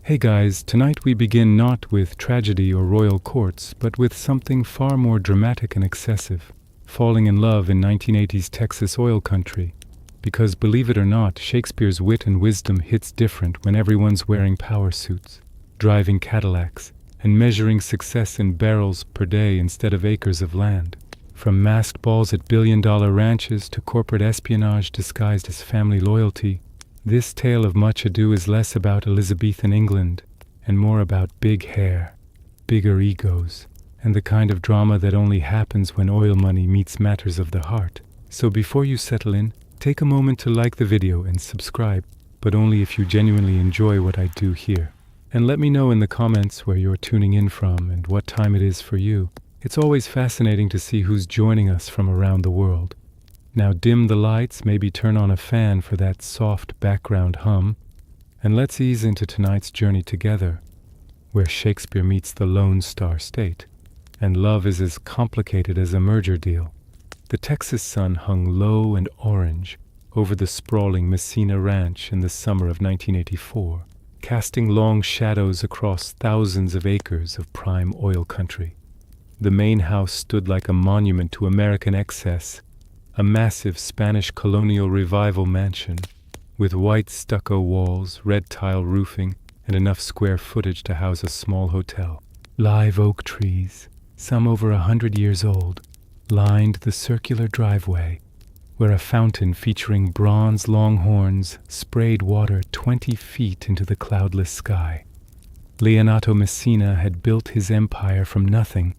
Hey guys, tonight we begin not with tragedy or royal courts, but with something far more dramatic and excessive. Falling in love in 1980s Texas oil country. Because believe it or not, Shakespeare's wit and wisdom hits different when everyone's wearing power suits, driving Cadillacs, and measuring success in barrels per day instead of acres of land. From masked balls at billion-dollar ranches to corporate espionage disguised as family loyalty, this tale of much ado is less about Elizabethan England and more about big hair, bigger egos, and the kind of drama that only happens when oil money meets matters of the heart. So before you settle in, take a moment to like the video and subscribe, but only if you genuinely enjoy what I do here. And let me know in the comments where you're tuning in from and what time it is for you. It's always fascinating to see who's joining us from around the world. Now dim the lights, maybe turn on a fan for that soft background hum, and let's ease into tonight's journey together, where Shakespeare meets the Lone Star State, and love is as complicated as a merger deal. The Texas sun hung low and orange over the sprawling Messina Ranch in the summer of 1984, casting long shadows across thousands of acres of prime oil country. The main house stood like a monument to American excess, a massive Spanish colonial revival mansion, with white stucco walls, red tile roofing, and enough square footage to house a small hotel. Live oak trees, some over 100 years old, lined the circular driveway, where a fountain featuring bronze longhorns sprayed water 20 feet into the cloudless sky. Leonato Messina had built his empire from nothing,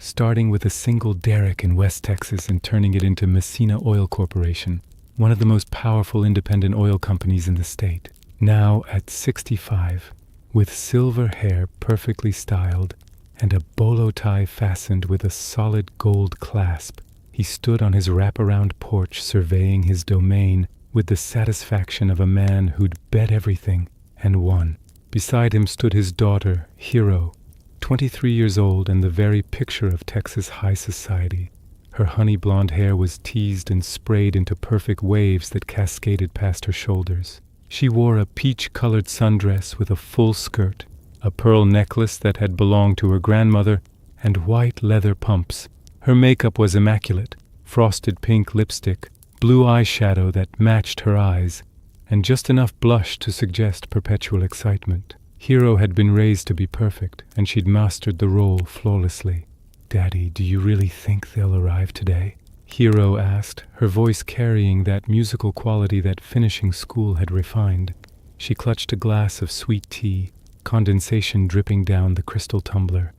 starting with a single derrick in West Texas and turning it into Messina Oil Corporation, one of the most powerful independent oil companies in the state. Now at 65, with silver hair perfectly styled and a bolo tie fastened with a solid gold clasp, he stood on his wraparound porch surveying his domain with the satisfaction of a man who'd bet everything and won. Beside him stood his daughter, Hero, 23 years old and the very picture of Texas high society. Her honey blonde hair was teased and sprayed into perfect waves that cascaded past her shoulders. She wore a peach-colored sundress with a full skirt, a pearl necklace that had belonged to her grandmother, and white leather pumps. Her makeup was immaculate, frosted pink lipstick, blue eyeshadow that matched her eyes, and just enough blush to suggest perpetual excitement. Hero had been raised to be perfect, and she'd mastered the role flawlessly. "Daddy, do you really think they'll arrive today?" Hero asked, her voice carrying that musical quality that finishing school had refined. She clutched a glass of sweet tea, condensation dripping down the crystal tumbler.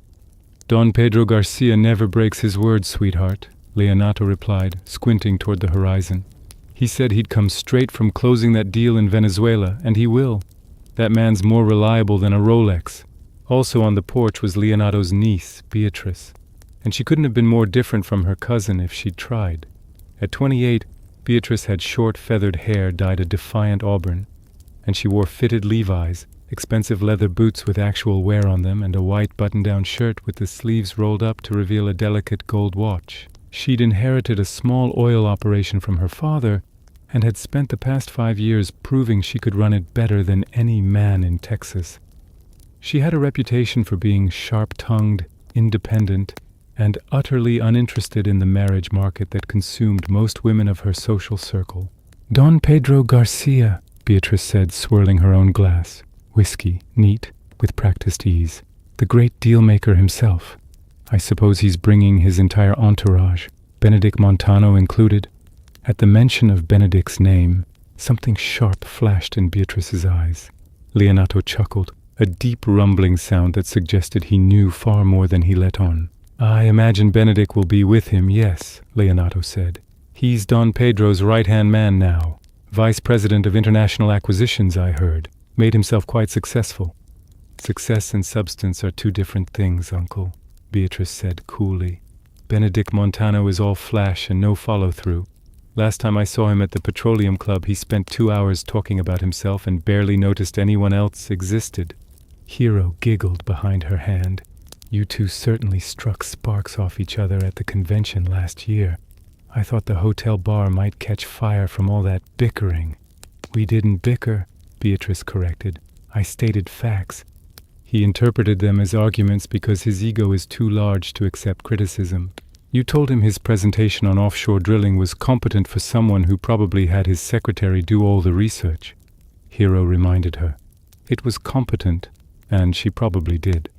"Don Pedro Garcia never breaks his word, sweetheart," Leonato replied, squinting toward the horizon. "He said he'd come straight from closing that deal in Venezuela, and he will. That man's more reliable than a Rolex." Also on the porch was Leonato's niece, Beatrice, and she couldn't have been more different from her cousin if she'd tried. At 28, Beatrice had short feathered hair dyed a defiant auburn, and she wore fitted Levi's, expensive leather boots with actual wear on them, and a white button-down shirt with the sleeves rolled up to reveal a delicate gold watch. She'd inherited a small oil operation from her father, and had spent the past 5 years proving she could run it better than any man in Texas. She had a reputation for being sharp-tongued, independent, and utterly uninterested in the marriage market that consumed most women of her social circle. "Don Pedro Garcia," Beatrice said, swirling her own glass. Whiskey, neat, with practiced ease. "The great deal-maker himself. I suppose he's bringing his entire entourage, Benedick Montano included." At the mention of Benedick's name, something sharp flashed in Beatrice's eyes. Leonato chuckled, a deep rumbling sound that suggested he knew far more than he let on. "I imagine Benedick will be with him, yes," Leonato said. "He's Don Pedro's right-hand man now. Vice President of International Acquisitions, I heard. Made himself quite successful." "Success and substance are two different things, Uncle," Beatrice said coolly. "Benedick Montano is all flash and no follow-through. Last time I saw him at the Petroleum Club, he spent 2 hours talking about himself and barely noticed anyone else existed." Hero giggled behind her hand. "You two certainly struck sparks off each other at the convention last year. I thought the hotel bar might catch fire from all that bickering." "We didn't bicker," Beatrice corrected. I stated facts. He interpreted them as arguments because his ego is too large to accept criticism. You told him his presentation on offshore drilling was competent for someone who probably had his secretary do all the research. Hero reminded her. It was competent, and she probably did.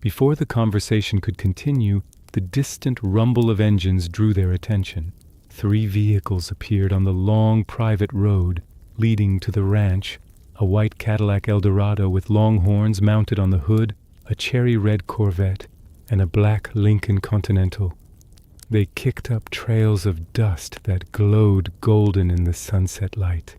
Before the conversation could continue, the distant rumble of engines drew their attention. 3 vehicles appeared on the long private road leading to the ranch, a white Cadillac Eldorado with long horns mounted on the hood, a cherry-red Corvette, and a black Lincoln Continental. They kicked up trails of dust that glowed golden in the sunset light,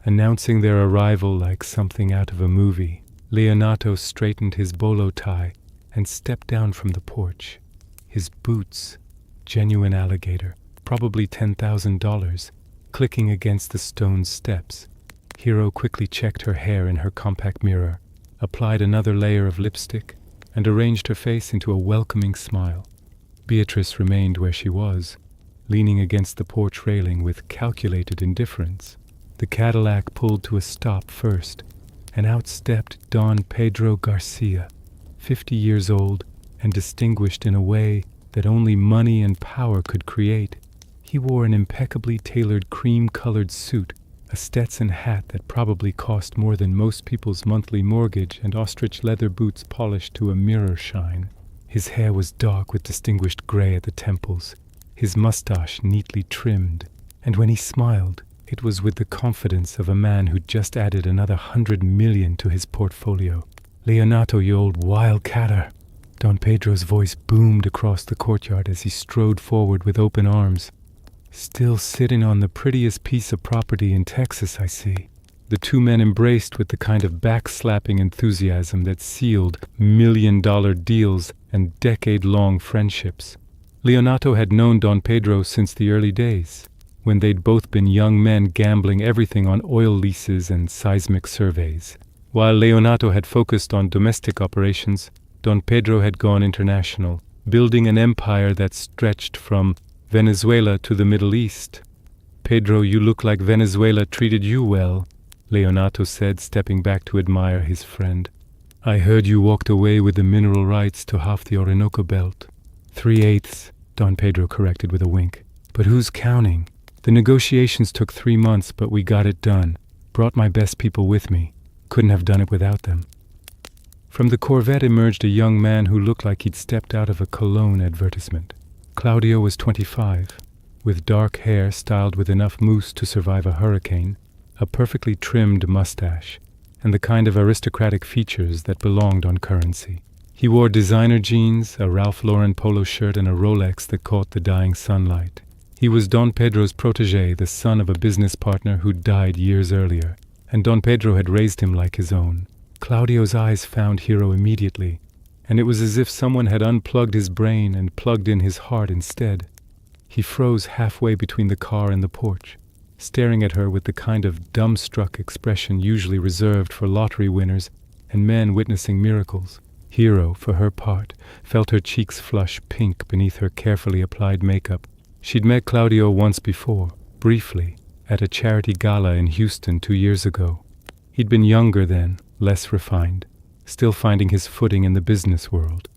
announcing their arrival like something out of a movie. Leonato straightened his bolo tie and stepped down from the porch. His boots, genuine alligator, probably $10,000, clicking against the stone steps. Hero quickly checked her hair in her compact mirror, applied another layer of lipstick, and arranged her face into a welcoming smile. Beatrice remained where she was, leaning against the porch railing with calculated indifference. The Cadillac pulled to a stop first, and out stepped Don Pedro Garcia, 50 years old and distinguished in a way that only money and power could create. He wore an impeccably tailored cream-colored suit, a Stetson hat that probably cost more than most people's monthly mortgage, and ostrich leather boots polished to a mirror shine. His hair was dark with distinguished gray at the temples, his mustache neatly trimmed, and when he smiled, it was with the confidence of a man who'd just added another 100 million to his portfolio. "Leonato, you old wildcatter!" Don Pedro's voice boomed across the courtyard as he strode forward with open arms. "Still sitting on the prettiest piece of property in Texas, I see." The 2 men embraced with the kind of backslapping enthusiasm that sealed million-dollar deals and decade-long friendships. Leonato had known Don Pedro since the early days, when they'd both been young men gambling everything on oil leases and seismic surveys. While Leonato had focused on domestic operations, Don Pedro had gone international, building an empire that stretched from Venezuela to the Middle East. "Pedro, you look like Venezuela treated you well," Leonato said, stepping back to admire his friend. "I heard you walked away with the mineral rights to half the Orinoco belt." 3/8, Don Pedro corrected with a wink. "But who's counting? The negotiations took 3 months, but we got it done. Brought my best people with me. Couldn't have done it without them." From the Corvette emerged a young man who looked like he'd stepped out of a cologne advertisement. Claudio was 25, with dark hair styled with enough mousse to survive a hurricane, a perfectly trimmed mustache, and the kind of aristocratic features that belonged on currency. He wore designer jeans, a Ralph Lauren polo shirt, and a Rolex that caught the dying sunlight. He was Don Pedro's protege, the son of a business partner who died years earlier, and Don Pedro had raised him like his own. Claudio's eyes found Hero immediately, and it was as if someone had unplugged his brain and plugged in his heart instead. He froze halfway between the car and the porch, staring at her with the kind of dumbstruck expression usually reserved for lottery winners and men witnessing miracles. Hero, for her part, felt her cheeks flush pink beneath her carefully applied makeup. She'd met Claudio once before, briefly, at a charity gala in Houston 2 years ago. He'd been younger then, less refined, still finding his footing in the business world.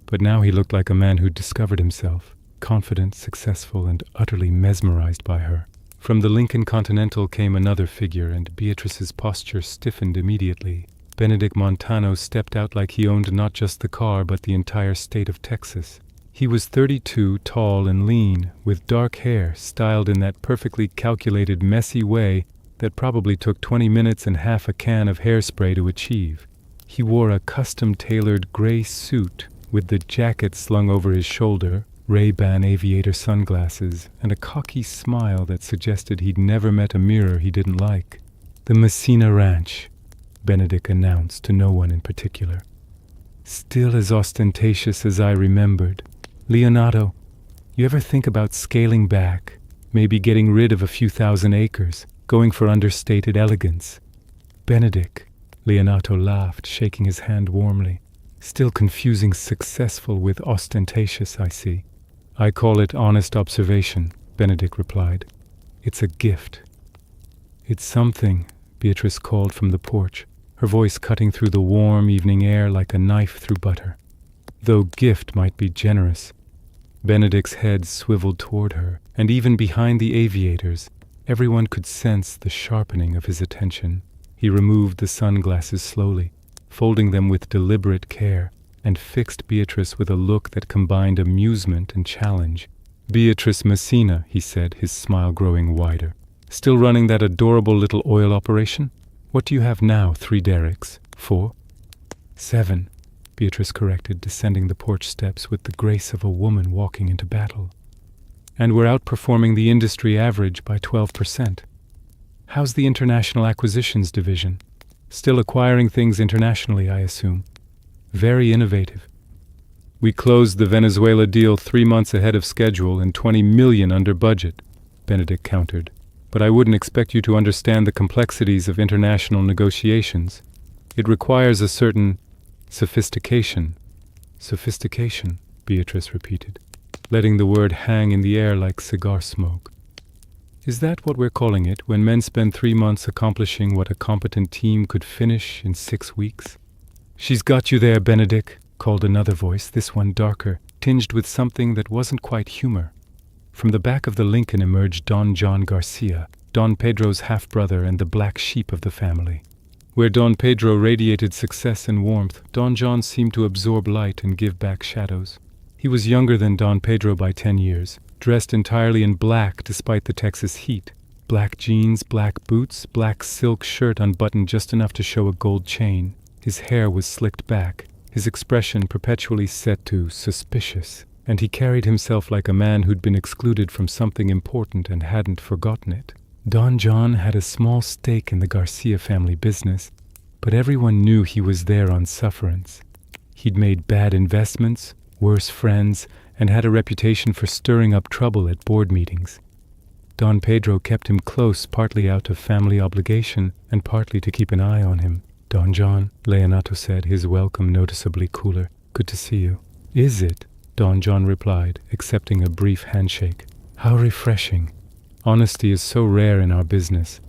But now he looked like a man who'd discovered himself, confident, successful, and utterly mesmerized by her. From the Lincoln Continental came another figure, and Beatrice's posture stiffened immediately. Benedick Montano stepped out like he owned not just the car but the entire state of Texas. He was 32, tall and lean, with dark hair styled in that perfectly calculated, messy way that probably took 20 minutes and half a can of hairspray to achieve. He wore a custom-tailored gray suit with the jacket slung over his shoulder, Ray-Ban aviator sunglasses, and a cocky smile that suggested he'd never met a mirror he didn't like. "The Messina Ranch," Benedick announced to no one in particular. "Still as ostentatious as I remembered. Leonato, you ever think about scaling back, maybe getting rid of a few thousand acres, going for understated elegance?" "Benedick," Leonato laughed, shaking his hand warmly. "Still confusing successful with ostentatious, I see." "I call it honest observation," Benedick replied. "It's a gift." "It's something," Beatrice called from the porch, her voice cutting through the warm evening air like a knife through butter. Though gift might be generous, Benedick's head swiveled toward her, and even behind the aviators, everyone could sense the sharpening of his attention. He removed the sunglasses slowly, folding them with deliberate care, and fixed Beatrice with a look that combined amusement and challenge. "Beatrice Messina," he said, his smile growing wider. "Still running that adorable little oil operation? What do you have now, 3 derricks? 4? 7, Beatrice corrected, descending the porch steps with the grace of a woman walking into battle. "And we're outperforming the industry average by 12%. How's the international acquisitions division? Still acquiring things internationally, I assume. Very innovative. We closed the Venezuela deal 3 months ahead of schedule and 20 million under budget," Benedick countered. "But I wouldn't expect you to understand the complexities of international negotiations. It requires a certain sophistication." "Sophistication," Beatrice repeated, letting the word hang in the air like cigar smoke. "Is that what we're calling it when men spend 3 months accomplishing what a competent team could finish in 6 weeks?" "She's got you there, Benedick," called another voice, this one darker, tinged with something that wasn't quite humor. From the back of the Lincoln emerged Don John Garcia, Don Pedro's half-brother and the black sheep of the family. Where Don Pedro radiated success and warmth, Don John seemed to absorb light and give back shadows. He was younger than Don Pedro by 10 years, dressed entirely in black despite the Texas heat. Black jeans, black boots, black silk shirt unbuttoned just enough to show a gold chain. His hair was slicked back, his expression perpetually set to suspicious, and he carried himself like a man who'd been excluded from something important and hadn't forgotten it. Don John had a small stake in the Garcia family business, but everyone knew he was there on sufferance. He'd made bad investments, worse friends, and had a reputation for stirring up trouble at board meetings. Don Pedro kept him close, partly out of family obligation and partly to keep an eye on him. "Don John," Leonato said, his welcome noticeably cooler. "Good to see you." "Is it?" Don John replied, accepting a brief handshake. "How refreshing. Honesty is so rare in our business."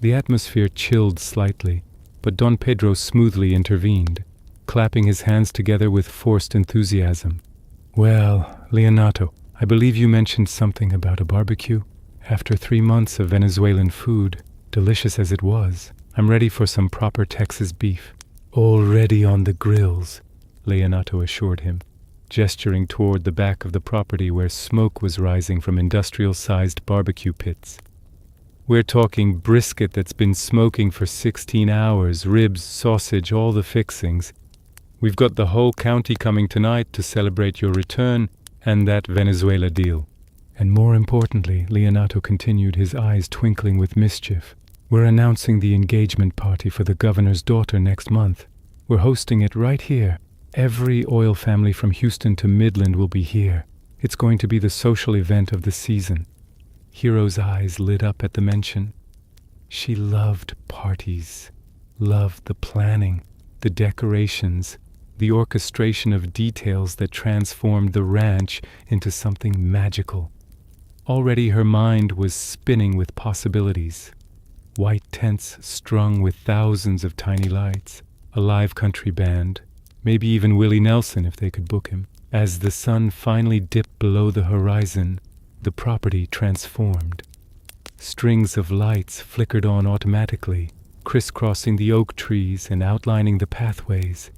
The atmosphere chilled slightly, but Don Pedro smoothly intervened, clapping his hands together with forced enthusiasm. "Well, Leonato, I believe you mentioned something about a barbecue. After 3 months of Venezuelan food, delicious as it was, I'm ready for some proper Texas beef." "Already on the grills," Leonato assured him, gesturing toward the back of the property where smoke was rising from industrial-sized barbecue pits. "We're talking brisket that's been smoking for 16 hours, ribs, sausage, all the fixings. We've got the whole county coming tonight to celebrate your return and that Venezuela deal." "And more importantly," Leonato continued, his eyes twinkling with mischief, "we're announcing the engagement party for the governor's daughter next month. We're hosting it right here. Every oil family from Houston to Midland will be here. It's going to be the social event of the season." Hero's eyes lit up at the mention. She loved parties, loved the planning, the decorations, the orchestration of details that transformed the ranch into something magical. Already her mind was spinning with possibilities. White tents strung with thousands of tiny lights, a live country band, maybe even Willie Nelson if they could book him. As the sun finally dipped below the horizon, the property transformed. Strings of lights flickered on automatically, crisscrossing the oak trees and outlining the pathways.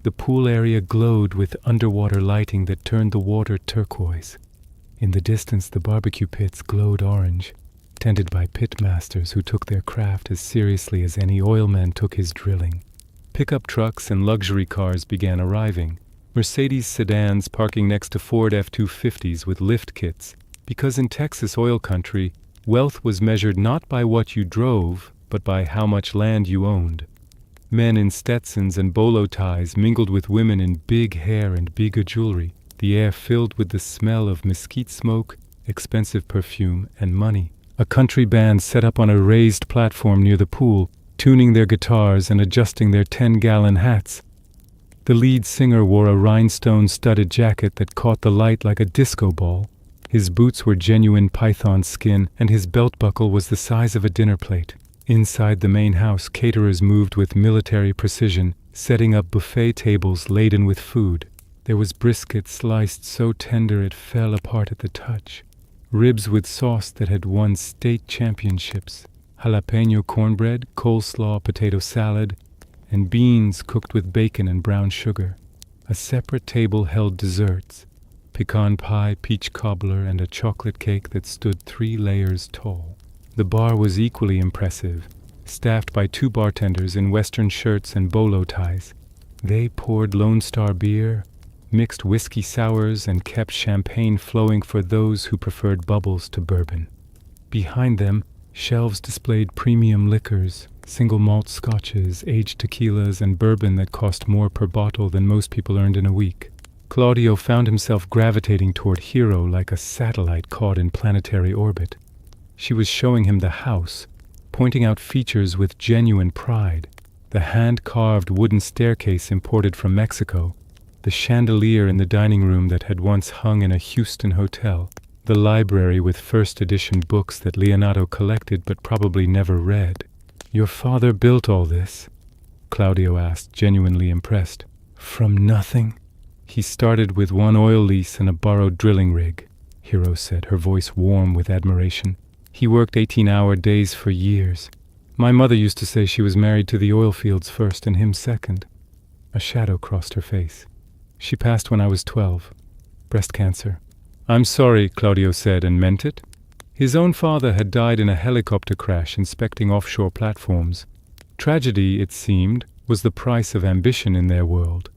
The pool area glowed with underwater lighting that turned the water turquoise. In the distance, the barbecue pits glowed orange, tended by pitmasters who took their craft as seriously as any oilman took his drilling. Pickup trucks and luxury cars began arriving, Mercedes sedans parking next to Ford F-250s with lift kits, because in Texas oil country, wealth was measured not by what you drove, but by how much land you owned. Men in Stetsons and bolo ties mingled with women in big hair and bigger jewelry, the air filled with the smell of mesquite smoke, expensive perfume, and money. A country band set up on a raised platform near the pool, tuning their guitars and adjusting their 10-gallon hats. The lead singer wore a rhinestone-studded jacket that caught the light like a disco ball. His boots were genuine python skin, and his belt buckle was the size of a dinner plate. Inside the main house, caterers moved with military precision, setting up buffet tables laden with food. There was brisket sliced so tender it fell apart at the touch, ribs with sauce that had won state championships, jalapeno cornbread, coleslaw, potato salad, and beans cooked with bacon and brown sugar. A separate table held desserts, pecan pie, peach cobbler, and a chocolate cake that stood 3 layers tall. The bar was equally impressive, staffed by 2 bartenders in western shirts and bolo ties. They poured Lone Star beer, mixed whiskey sours, and kept champagne flowing for those who preferred bubbles to bourbon. Behind them, shelves displayed premium liquors, single malt scotches, aged tequilas, and bourbon that cost more per bottle than most people earned in a week. Claudio found himself gravitating toward Hero like a satellite caught in planetary orbit. She was showing him the house, pointing out features with genuine pride. The hand-carved wooden staircase imported from Mexico, the chandelier in the dining room that had once hung in a Houston hotel, the library with first-edition books that Leonato collected but probably never read. "Your father built all this?" Claudio asked, genuinely impressed. "From nothing?" "He started with 1 oil lease and a borrowed drilling rig," Hero said, her voice warm with admiration. "He worked 18-hour days for years. My mother used to say she was married to the oil fields first and him second." A shadow crossed her face. "She passed when I was 12. Breast cancer." "I'm sorry," Claudio said, and meant it. His own father had died in a helicopter crash inspecting offshore platforms. Tragedy, it seemed, was the price of ambition in their world.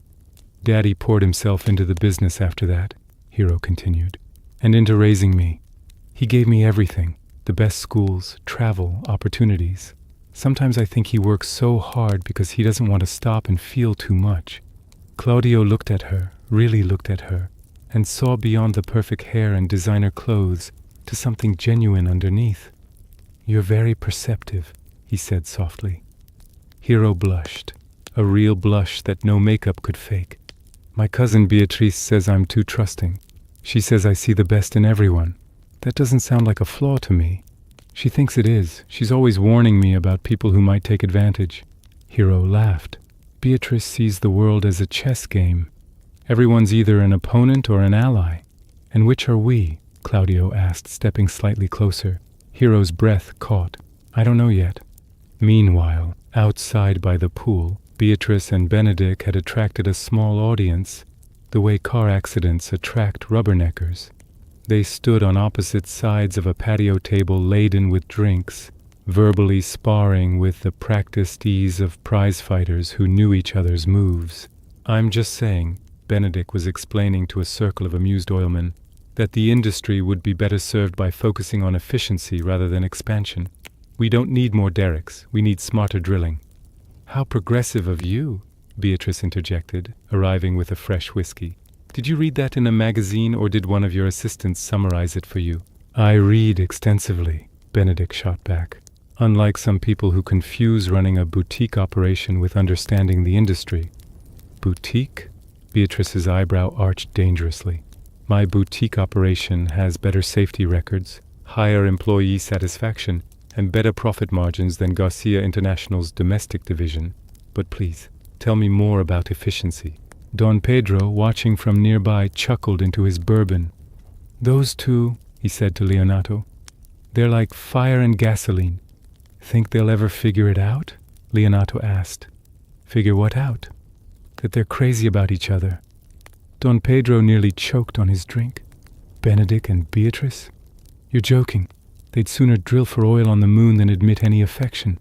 "Daddy poured himself into the business after that," Hero continued, "and into raising me. He gave me everything, the best schools, travel, opportunities. Sometimes I think he works so hard because he doesn't want to stop and feel too much." Claudio looked at her, really looked at her, and saw beyond the perfect hair and designer clothes to something genuine underneath. "You're very perceptive," he said softly. Hero blushed, a real blush that no makeup could fake. "My cousin Beatrice says I'm too trusting. She says I see the best in everyone. That doesn't sound like a flaw to me. She thinks it is. She's always warning me about people who might take advantage." Hero laughed. "Beatrice sees the world as a chess game. Everyone's either an opponent or an ally. And which are we?" Claudio asked, stepping slightly closer. Hero's breath caught. "I don't know yet." Meanwhile, outside by the pool, Beatrice and Benedick had attracted a small audience, the way car accidents attract rubberneckers. They stood on opposite sides of a patio table laden with drinks, verbally sparring with the practiced ease of prize fighters who knew each other's moves. "I'm just saying," Benedick was explaining to a circle of amused oilmen, "that the industry would be better served by focusing on efficiency rather than expansion. We don't need more derricks, we need smarter drilling." "How progressive of you," Beatrice interjected, arriving with a fresh whiskey. "Did you read that in a magazine or did one of your assistants summarize it for you?" "I read extensively," Benedick shot back. "Unlike some people who confuse running a boutique operation with understanding the industry." "Boutique?" Beatrice's eyebrow arched dangerously. "My boutique operation has better safety records, higher employee satisfaction, and better profit margins than Garcia International's domestic division. But please, tell me more about efficiency." Don Pedro, watching from nearby, chuckled into his bourbon. "Those two," he said to Leonato, "they're like fire and gasoline." "Think they'll ever figure it out?" Leonato asked. "Figure what out?" "That they're crazy about each other." Don Pedro nearly choked on his drink. "Benedick and Beatrice? You're joking. They'd sooner drill for oil on the moon than admit any affection."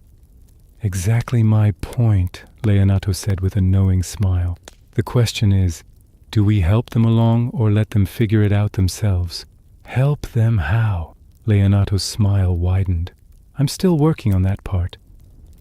"Exactly my point," Leonato said with a knowing smile. "The question is, do we help them along or let them figure it out themselves?" "Help them how?" Leonato's smile widened. "I'm still working on that part."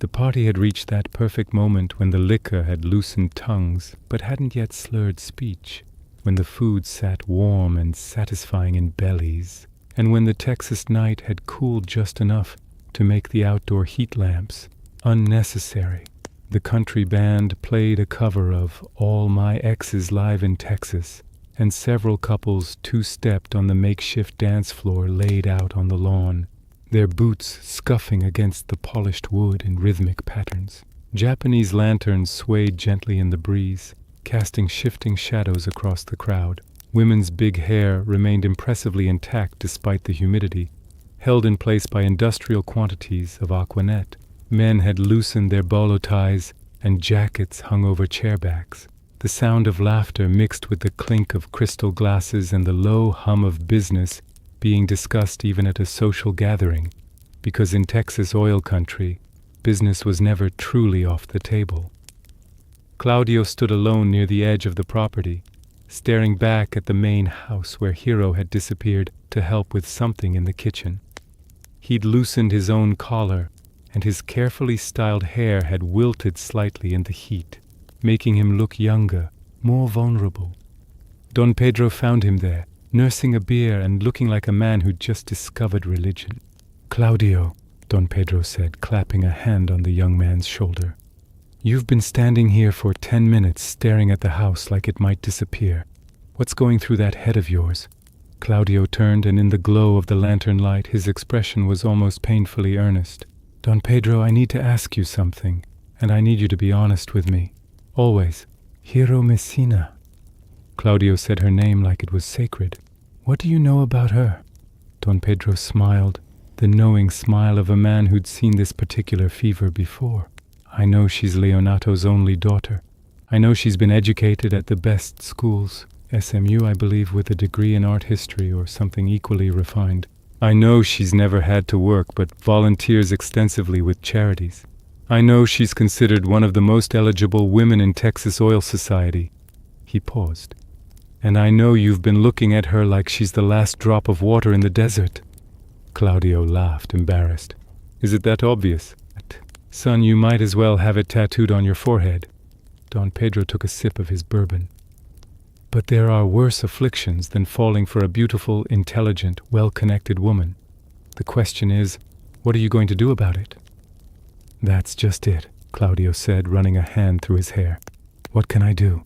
The party had reached that perfect moment when the liquor had loosened tongues but hadn't yet slurred speech, when the food sat warm and satisfying in bellies, and when the Texas night had cooled just enough to make the outdoor heat lamps unnecessary. The country band played a cover of All My Exes Live in Texas, and several couples two-stepped on the makeshift dance floor laid out on the lawn. their boots scuffing against the polished wood in rhythmic patterns. Japanese lanterns swayed gently in the breeze, casting shifting shadows across the crowd. Women's big hair remained impressively intact despite the humidity, held in place by industrial quantities of aquanet. Men had loosened their bolo ties, and jackets hung over chairbacks. The sound of laughter mixed with the clink of crystal glasses and the low hum of business being discussed even at a social gathering, because in Texas oil country, business was never truly off the table. Claudio stood alone near the edge of the property, staring back at the main house where Hero had disappeared to help with something in the kitchen. He'd loosened his own collar, and his carefully styled hair had wilted slightly in the heat, making him look younger, more vulnerable. Don Pedro found him there, nursing a beer and looking like a man who'd just discovered religion. "Claudio," Don Pedro said, clapping a hand on the young man's shoulder. "You've been standing here for 10 minutes staring at the house like it might disappear. What's going through that head of yours?" Claudio turned, and in the glow of the lantern light his expression was almost painfully earnest. "Don Pedro, I need to ask you something, and I need you to be honest with me. Always. Hero Messina." Claudio said her name like it was sacred. "What do you know about her?" Don Pedro smiled, the knowing smile of a man who'd seen this particular fever before. "I know she's Leonato's only daughter. I know she's been educated at the best schools, SMU, I believe, with a degree in art history or something equally refined. I know she's never had to work but volunteers extensively with charities. I know she's considered one of the most eligible women in Texas oil society." He paused. "And I know you've been looking at her like she's the last drop of water in the desert." Claudio laughed, embarrassed. "Is it that obvious? Son, you might as well have it tattooed on your forehead." Don Pedro took a sip of his bourbon. "But there are worse afflictions than falling for a beautiful, intelligent, well-connected woman. The question is, what are you going to do about it?" "That's just it," Claudio said, running a hand through his hair. "What can I do?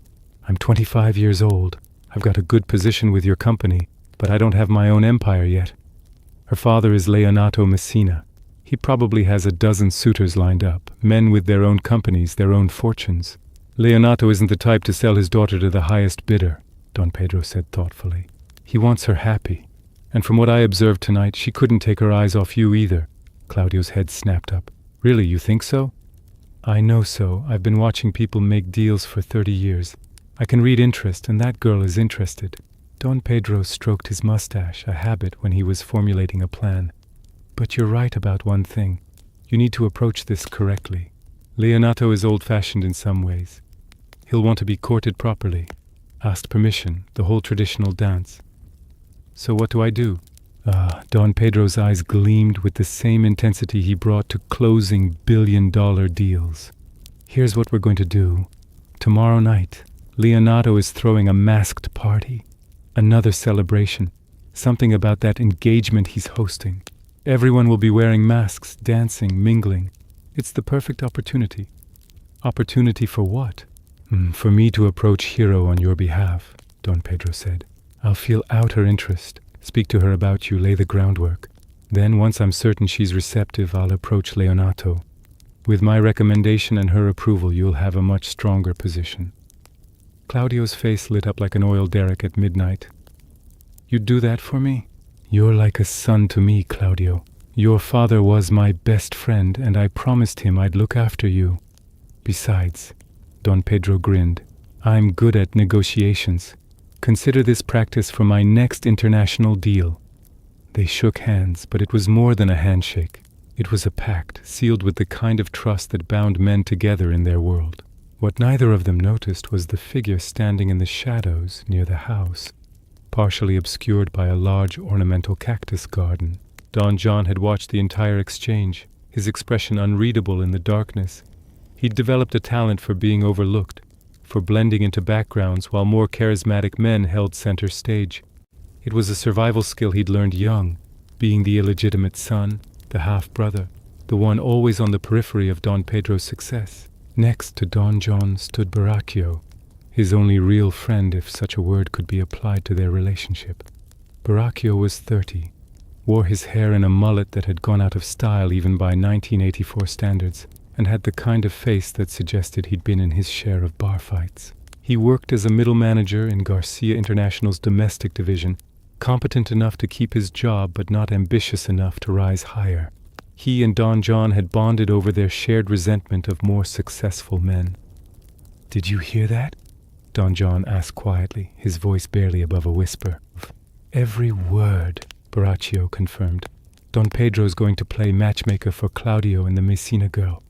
I'm 25 years old. I've got a good position with your company, but I don't have my own empire yet. Her father is Leonato Messina. He probably has a dozen suitors lined up, men with their own companies, their own fortunes. Leonato isn't the type to sell his daughter to the highest bidder," Don Pedro said thoughtfully. "He wants her happy. And from what I observed tonight, she couldn't take her eyes off you either." Claudio's head snapped up. "Really, you think so?" "I know so. I've been watching people make deals for 30 years. I can read interest, and that girl is interested." Don Pedro stroked his mustache, a habit when he was formulating a plan. "But you're right about one thing. You need to approach this correctly. Leonato is old-fashioned in some ways. He'll want to be courted properly, asked permission, the whole traditional dance. So what do I do?" Don Pedro's eyes gleamed with the same intensity he brought to closing billion-dollar deals. "Here's what we're going to do. Tomorrow night, Leonato is throwing a masked party. Another celebration. Something about that engagement he's hosting. Everyone will be wearing masks, dancing, mingling. It's the perfect opportunity." "Opportunity for what?" "For me to approach Hero on your behalf," Don Pedro said. "I'll feel out her interest, speak to her about you, lay the groundwork. Then, once I'm certain she's receptive, I'll approach Leonato. With my recommendation and her approval, you'll have a much stronger position." Claudio's face lit up like an oil derrick at midnight. "You'd do that for me?" "You're like a son to me, Claudio. Your father was my best friend, and I promised him I'd look after you. Besides," Don Pedro grinned, "I'm good at negotiations. Consider this practice for my next international deal." They shook hands, but it was more than a handshake. It was a pact, sealed with the kind of trust that bound men together in their world. What neither of them noticed was the figure standing in the shadows near the house, partially obscured by a large ornamental cactus garden. Don John had watched the entire exchange, his expression unreadable in the darkness. He'd developed a talent for being overlooked, for blending into backgrounds while more charismatic men held center stage. It was a survival skill he'd learned young, being the illegitimate son, the half-brother, the one always on the periphery of Don Pedro's success. Next to Don John stood Baracchio, his only real friend if such a word could be applied to their relationship. Baracchio was 30, wore his hair in a mullet that had gone out of style even by 1984 standards, and had the kind of face that suggested he'd been in his share of bar fights. He worked as a middle manager in Garcia International's domestic division, competent enough to keep his job but not ambitious enough to rise higher. He and Don John had bonded over their shared resentment of more successful men. "Did you hear that?" Don John asked quietly, his voice barely above a whisper. "Every word," Borachio confirmed. "Don Pedro's going to play matchmaker for Claudio and the Messina girl."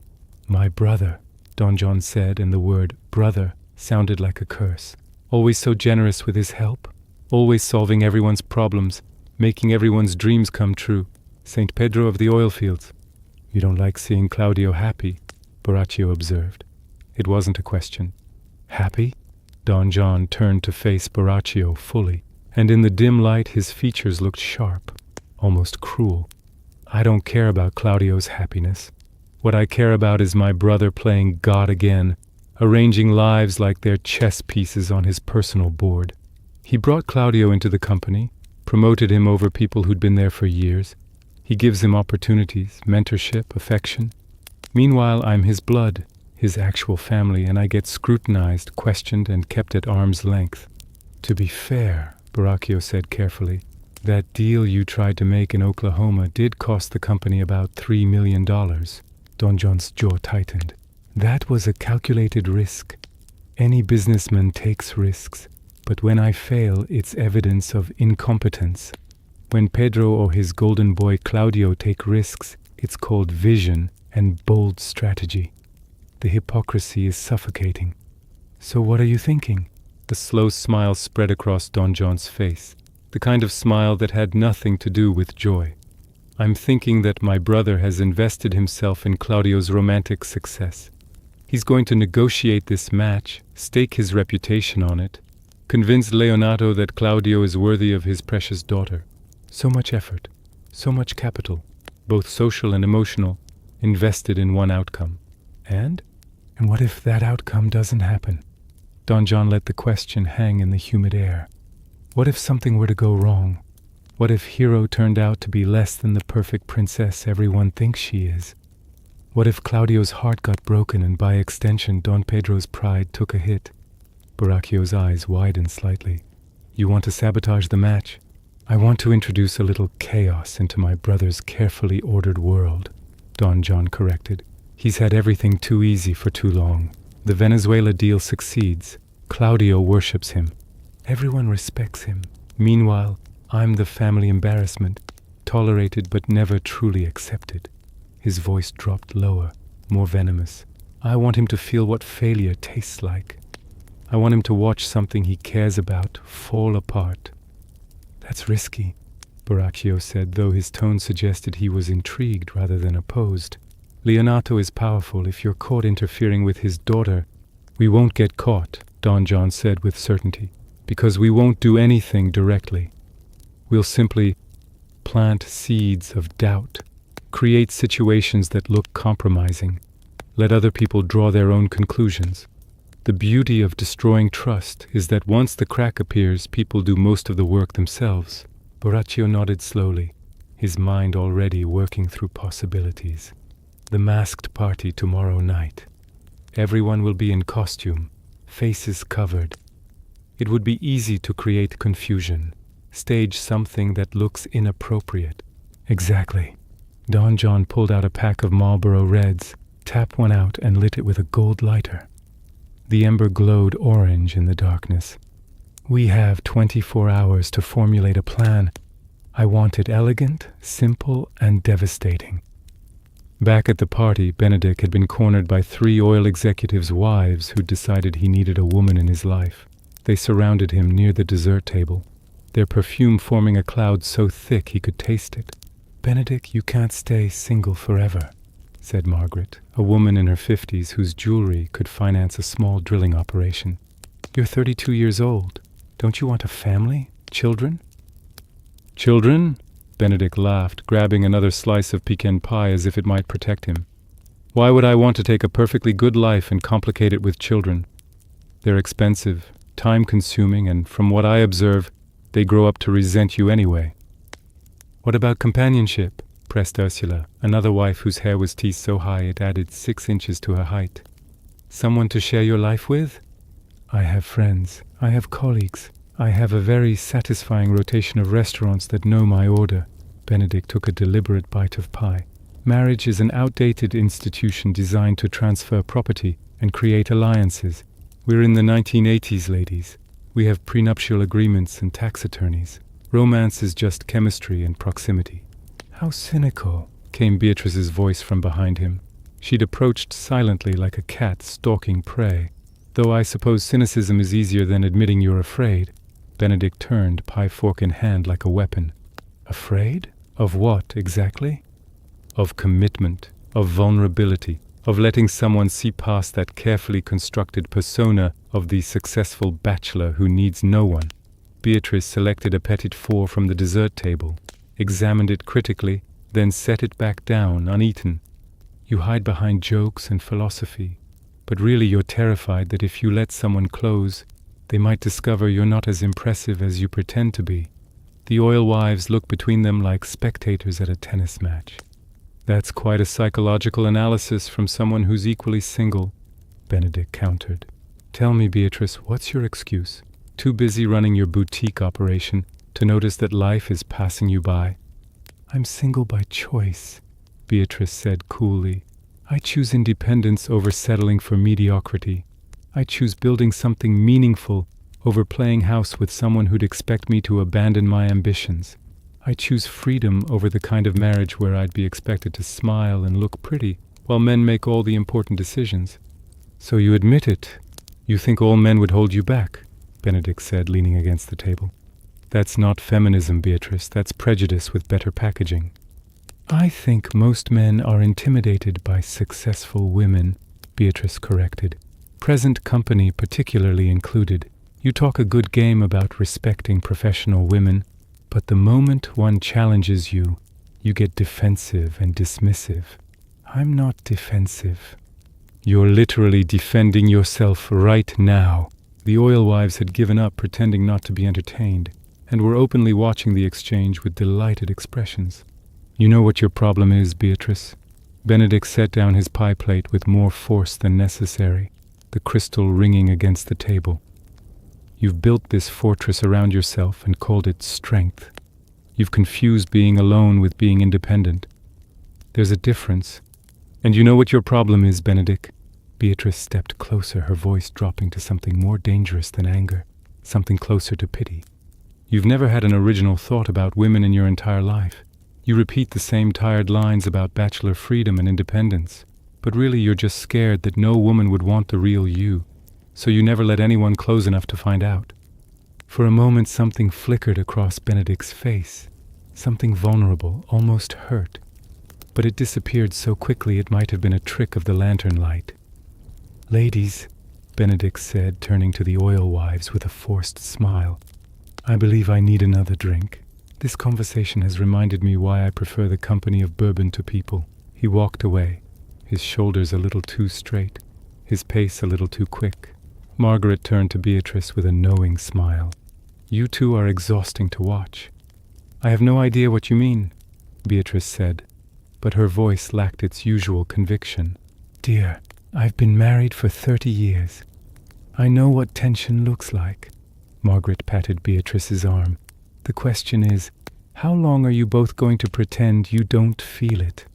"My brother," Don John said, and the word brother sounded like a curse. "Always so generous with his help, always solving everyone's problems, making everyone's dreams come true. St. Pedro of the oil fields." "You don't like seeing Claudio happy," Borachio observed. It wasn't a question. "Happy?" Don John turned to face Borachio fully, and in the dim light his features looked sharp, almost cruel. "I don't care about Claudio's happiness. What I care about is my brother playing God again, arranging lives like they're chess pieces on his personal board. He brought Claudio into the company, promoted him over people who'd been there for years. He gives him opportunities, mentorship, affection. Meanwhile, I'm his blood, his actual family, and I get scrutinized, questioned, and kept at arm's length." "To be fair," Borachio said carefully, "that deal you tried to make in Oklahoma did cost the company about $3 million. Don John's jaw tightened. "That was a calculated risk. Any businessman takes risks, but when I fail, it's evidence of incompetence. When Pedro or his golden boy Claudio take risks, it's called vision and bold strategy. The hypocrisy is suffocating." "So what are you thinking?" The slow smile spread across Don John's face, the kind of smile that had nothing to do with joy. "I'm thinking that my brother has invested himself in Claudio's romantic success. He's going to negotiate this match, stake his reputation on it, convince Leonato that Claudio is worthy of his precious daughter. So much effort, so much capital, both social and emotional, invested in one outcome. And what if that outcome doesn't happen?" Don John let the question hang in the humid air. "What if something were to go wrong? What if Hero turned out to be less than the perfect princess everyone thinks she is? What if Claudio's heart got broken and by extension Don Pedro's pride took a hit?" Borachio's eyes widened slightly. "You want to sabotage the match?" "I want to introduce a little chaos into my brother's carefully ordered world," Don John corrected. "He's had everything too easy for too long. The Venezuela deal succeeds. Claudio worships him. Everyone respects him. Meanwhile, I'm the family embarrassment, tolerated but never truly accepted." His voice dropped lower, more venomous. "I want him to feel what failure tastes like. I want him to watch something he cares about fall apart." "That's risky," Borachio said, though his tone suggested he was intrigued rather than opposed. "Leonato is powerful. If you're caught interfering with his daughter—" "We won't get caught," Don John said with certainty, "because we won't do anything directly. We'll simply plant seeds of doubt, create situations that look compromising, let other people draw their own conclusions. The beauty of destroying trust is that once the crack appears, people do most of the work themselves." Borachio nodded slowly, his mind already working through possibilities. "The masked party tomorrow night. Everyone will be in costume, faces covered. It would be easy to create confusion, stage something that looks inappropriate." "Exactly." Don John pulled out a pack of Marlboro Reds, tapped one out, and lit it with a gold lighter. The ember glowed orange in the darkness. "We have 24 hours to formulate a plan. I want it elegant, simple, and devastating." Back at the party, Benedick had been cornered by 3 oil executives' wives who decided he needed a woman in his life. They surrounded him near the dessert table, their perfume forming a cloud so thick he could taste it. "Benedick, you can't stay single forever," said Margaret, a woman in her 50s whose jewelry could finance a small drilling operation. "You're 32 years old. Don't you want a family? Children?" "Children?" Benedick laughed, grabbing another slice of pecan pie as if it might protect him. "Why would I want to take a perfectly good life and complicate it with children? They're expensive, time-consuming, and from what I observe, they grow up to resent you anyway." What about companionship? Pressed Ursula, another wife whose hair was teased so high it added 6 inches to her height. Someone to share your life with? I have friends. I have colleagues. I have a very satisfying rotation of restaurants that know my order. Benedick took a deliberate bite of pie. Marriage is an outdated institution designed to transfer property and create alliances. We're in the 1980s, ladies. We have prenuptial agreements and tax attorneys. Romance is just chemistry and proximity. How cynical, came Beatrice's voice from behind him. She'd approached silently like a cat stalking prey. Though I suppose cynicism is easier than admitting you're afraid. Benedick turned, pie fork in hand, like a weapon. Afraid? Of what, exactly? Of commitment, of vulnerability, of letting someone see past that carefully constructed persona of the successful bachelor who needs no one. Beatrice selected a petit four from the dessert table, examined it critically, then set it back down, uneaten. You hide behind jokes and philosophy, but really you're terrified that if you let someone close, they might discover you're not as impressive as you pretend to be. The oil wives look between them like spectators at a tennis match. That's quite a psychological analysis from someone who's equally single, Benedick countered. Tell me, Beatrice, what's your excuse? Too busy running your boutique operation to notice that life is passing you by? I'm single by choice, Beatrice said coolly. I choose independence over settling for mediocrity. I choose building something meaningful over playing house with someone who'd expect me to abandon my ambitions. I choose freedom over the kind of marriage where I'd be expected to smile and look pretty while men make all the important decisions. So you admit it. You think all men would hold you back, Benedick said, leaning against the table. That's not feminism, Beatrice. That's prejudice with better packaging. I think most men are intimidated by successful women, Beatrice corrected. Present company particularly included. You talk a good game about respecting professional women, but the moment one challenges you, you get defensive and dismissive. I'm not defensive. You're literally defending yourself right now. The oil wives had given up pretending not to be entertained, and were openly watching the exchange with delighted expressions. You know what your problem is, Beatrice? Benedick set down his pie plate with more force than necessary, the crystal ringing against the table. You've built this fortress around yourself and called it strength. You've confused being alone with being independent. There's a difference. And you know what your problem is, Benedick? Beatrice stepped closer, her voice dropping to something more dangerous than anger, something closer to pity. You've never had an original thought about women in your entire life. You repeat the same tired lines about bachelor freedom and independence, but really you're just scared that no woman would want the real you, so you never let anyone close enough to find out. For a moment something flickered across Benedick's face, something vulnerable, almost hurt, but it disappeared so quickly it might have been a trick of the lantern light. Ladies, Benedick said, turning to the oil wives with a forced smile, I believe I need another drink. This conversation has reminded me why I prefer the company of bourbon to people. He walked away, his shoulders a little too straight, his pace a little too quick. Margaret turned to Beatrice with a knowing smile. You two are exhausting to watch. I have no idea what you mean, Beatrice said, but her voice lacked its usual conviction. Dear, I've been married for 30 years. I know what tension looks like. Margaret patted Beatrice's arm. The question is, how long are you both going to pretend you don't feel it?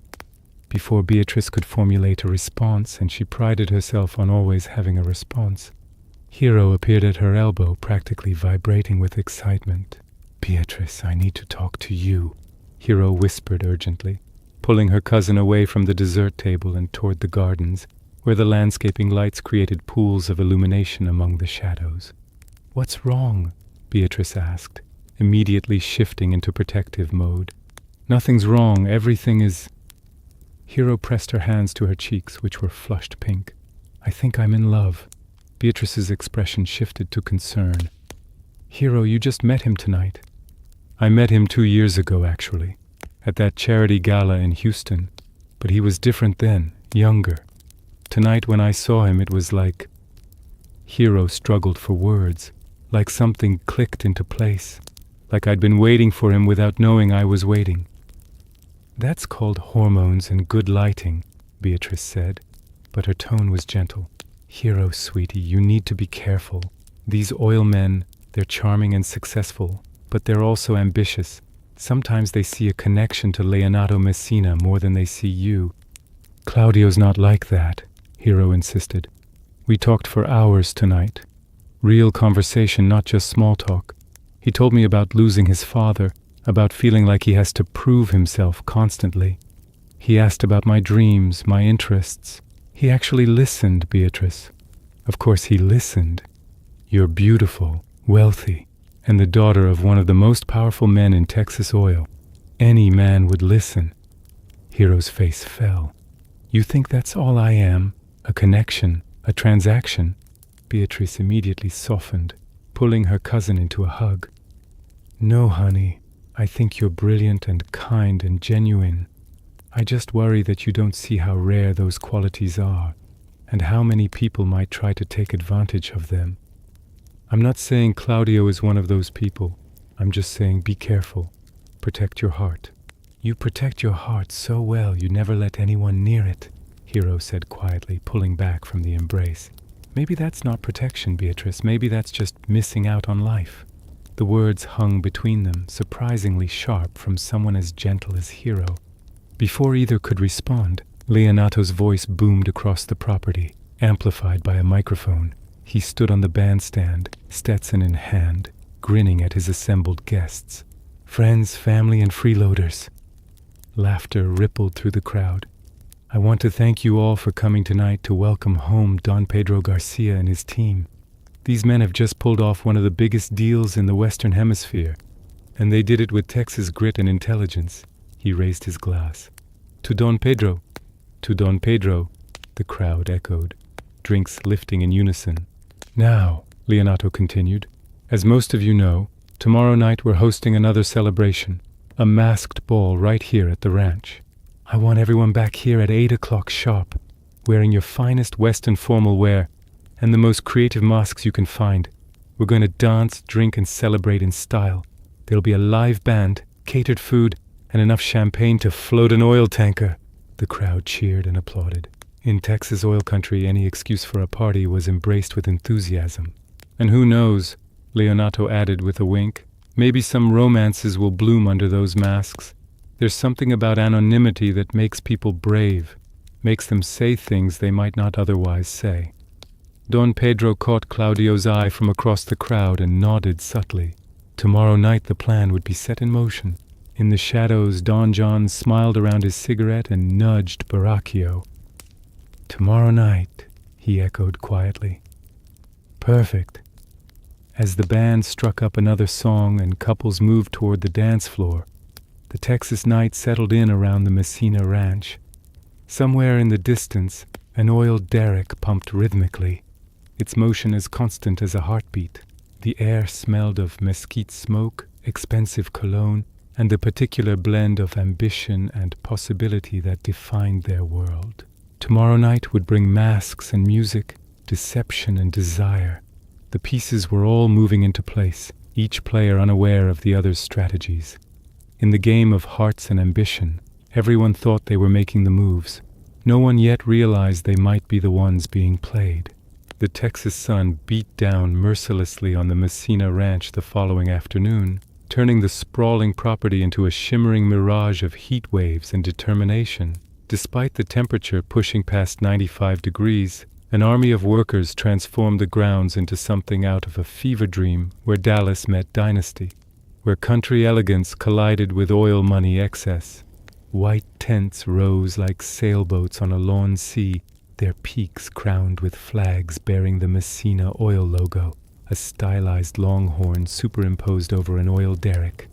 Before Beatrice could formulate a response, and she prided herself on always having a response, Hero appeared at her elbow, practically vibrating with excitement. Beatrice, I need to talk to you, Hero whispered urgently, pulling her cousin away from the dessert table and toward the gardens, where the landscaping lights created pools of illumination among the shadows. What's wrong? Beatrice asked, immediately shifting into protective mode. Nothing's wrong, everything is... Hero pressed her hands to her cheeks, which were flushed pink. I think I'm in love. Beatrice's expression shifted to concern. Hero, you just met him tonight. I met him 2 years ago, actually, at that charity gala in Houston, but he was different then, younger. Tonight when I saw him, it was like... Hero struggled for words, like something clicked into place. like I'd been waiting for him without knowing I was waiting. "That's called hormones and good lighting," Beatrice said, but her tone was gentle. "Hero, sweetie, you need to be careful. These oil men, they're charming and successful, but they're also ambitious. Sometimes they see a connection to Leonato Messina more than they see you." "Claudio's not like that," Hero insisted. "We talked for hours tonight. Real conversation, not just small talk. He told me about losing his father, about feeling like he has to prove himself constantly. He asked about my dreams, my interests. He actually listened, Beatrice. Of course he listened. You're beautiful, wealthy, and the daughter of one of the most powerful men in Texas oil. Any man would listen." Hero's face fell. "You think that's all I am? A connection, a transaction?" Beatrice immediately softened, pulling her cousin into a hug. "No, honey. I think you're brilliant and kind and genuine. I just worry that you don't see how rare those qualities are, and how many people might try to take advantage of them. I'm not saying Claudio is one of those people. I'm just saying be careful. Protect your heart." "You protect your heart so well you never let anyone near it," Hero said quietly, pulling back from the embrace. "Maybe that's not protection, Beatrice. Maybe that's just missing out on life." The words hung between them, surprisingly sharp from someone as gentle as Hero. Before either could respond, Leonato's voice boomed across the property, amplified by a microphone. He stood on the bandstand, Stetson in hand, grinning at his assembled guests. "Friends, family, and freeloaders." Laughter rippled through the crowd. "I want to thank you all for coming tonight to welcome home Don Pedro Garcia and his team. These men have just pulled off one of the biggest deals in the Western Hemisphere, and they did it with Texas grit and intelligence." He raised his glass. "To Don Pedro, to Don Pedro," the crowd echoed, drinks lifting in unison. "Now," Leonato continued, "as most of you know, tomorrow night we're hosting another celebration, a masked ball right here at the ranch. I want everyone back here at 8 o'clock sharp, wearing your finest Western formal wear and the most creative masks you can find. We're going to dance, drink, and celebrate in style. There'll be a live band, catered food, and enough champagne to float an oil tanker." The crowd cheered and applauded. In Texas oil country, any excuse for a party was embraced with enthusiasm. "And who knows," Leonato added with a wink, "maybe some romances will bloom under those masks. There's something about anonymity that makes people brave, makes them say things they might not otherwise say." Don Pedro caught Claudio's eye from across the crowd and nodded subtly. Tomorrow night the plan would be set in motion. In the shadows, Don John smiled around his cigarette and nudged Baracchio. "Tomorrow night," he echoed quietly. "Perfect." As the band struck up another song and couples moved toward the dance floor, the Texas night settled in around the Messina ranch. Somewhere in the distance, an oil derrick pumped rhythmically, its motion as constant as a heartbeat. The air smelled of mesquite smoke, expensive cologne, and the particular blend of ambition and possibility that defined their world. Tomorrow night would bring masks and music, deception and desire. The pieces were all moving into place, each player unaware of the other's strategies. In the game of hearts and ambition, everyone thought they were making the moves. No one yet realized they might be the ones being played. The Texas sun beat down mercilessly on the Messina ranch the following afternoon, turning the sprawling property into a shimmering mirage of heat waves and determination. Despite the temperature pushing past 95 degrees, an army of workers transformed the grounds into something out of a fever dream where Dallas met Dynasty, where country elegance collided with oil money excess. White tents rose like sailboats on a lawn sea, their peaks crowned with flags bearing the Messina oil logo, a stylized longhorn superimposed over an oil derrick.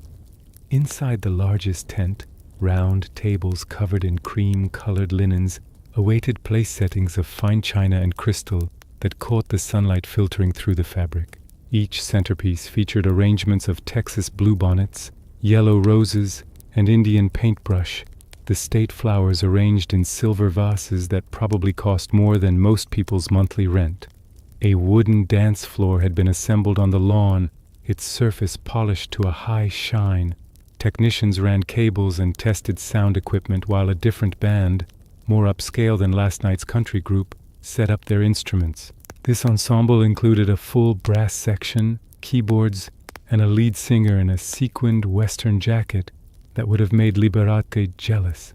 Inside the largest tent, round tables covered in cream-colored linens awaited place settings of fine china and crystal that caught the sunlight filtering through the fabric. Each centerpiece featured arrangements of Texas bluebonnets, yellow roses, and Indian paintbrush, the state flowers arranged in silver vases that probably cost more than most people's monthly rent. A wooden dance floor had been assembled on the lawn, its surface polished to a high shine. Technicians ran cables and tested sound equipment while a different band, more upscale than last night's country group, set up their instruments. This ensemble included a full brass section, keyboards, and a lead singer in a sequined western jacket that would have made Liberate jealous.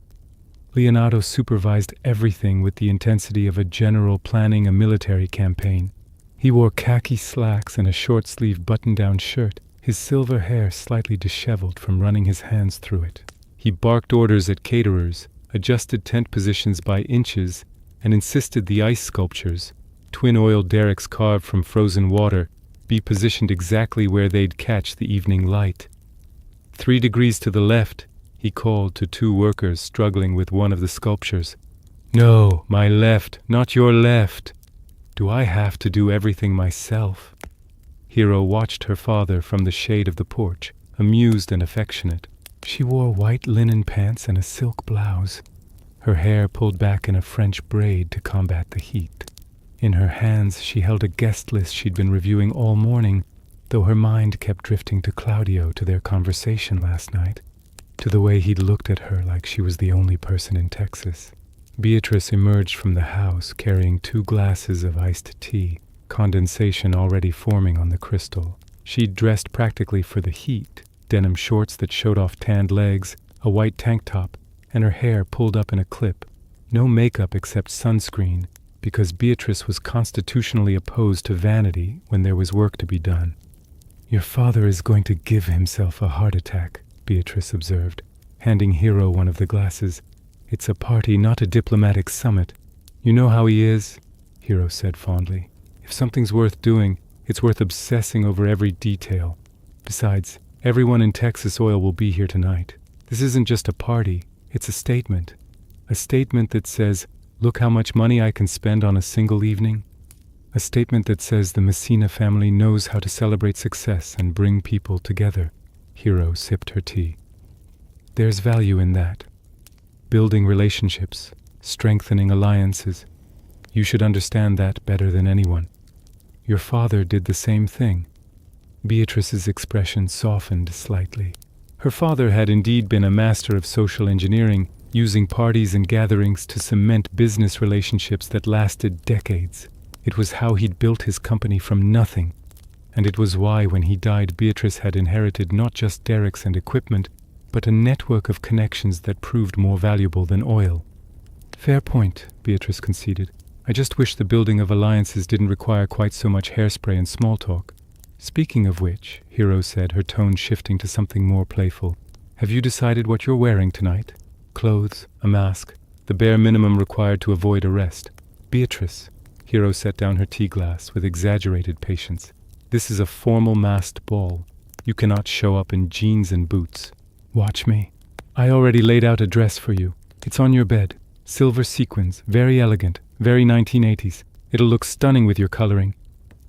Leonato supervised everything with the intensity of a general planning a military campaign. He wore khaki slacks and a short-sleeve button-down shirt, his silver hair slightly disheveled from running his hands through it. He barked orders at caterers, adjusted tent positions by inches, and insisted the ice sculptures, twin oil derricks carved from frozen water, be positioned exactly where they'd catch the evening light. 3 degrees to the left, he called to 2 workers struggling with one of the sculptures. No, my left, not your left. Do I have to do everything myself? Hero watched her father from the shade of the porch, amused and affectionate. She wore white linen pants and a silk blouse, her hair pulled back in a French braid to combat the heat. In her hands she held a guest list she'd been reviewing all morning, though her mind kept drifting to Claudio, to their conversation last night, to the way he'd looked at her like she was the only person in Texas. Beatrice emerged from the house carrying 2 glasses of iced tea, condensation already forming on the crystal. She'd dressed practically for the heat, denim shorts that showed off tanned legs, a white tank top, and her hair pulled up in a clip. No makeup except sunscreen, because Beatrice was constitutionally opposed to vanity when there was work to be done. Your father is going to give himself a heart attack, Beatrice observed, handing Hero one of the glasses. It's a party, not a diplomatic summit. You know how he is, Hero said fondly. If something's worth doing, it's worth obsessing over every detail. Besides, everyone in Texas Oil will be here tonight. This isn't just a party, it's a statement. A statement that says, look how much money I can spend on a single evening. A statement that says the Messina family knows how to celebrate success and bring people together. Hero sipped her tea. There's value in that. Building relationships, strengthening alliances. You should understand that better than anyone. Your father did the same thing. Beatrice's expression softened slightly. Her father had indeed been a master of social engineering, using parties and gatherings to cement business relationships that lasted decades. It was how he'd built his company from nothing, and it was why when he died Beatrice had inherited not just derricks and equipment, but a network of connections that proved more valuable than oil. Fair point, Beatrice conceded. I just wish the building of alliances didn't require quite so much hairspray and small talk. Speaking of which, Hero said, her tone shifting to something more playful, have you decided what you're wearing tonight? Clothes, a mask, the bare minimum required to avoid arrest. Beatrice, Hero set down her tea glass with exaggerated patience. This is a formal masked ball. You cannot show up in jeans and boots. Watch me. I already laid out a dress for you. It's on your bed. Silver sequins, very elegant, very 1980s. It'll look stunning with your coloring.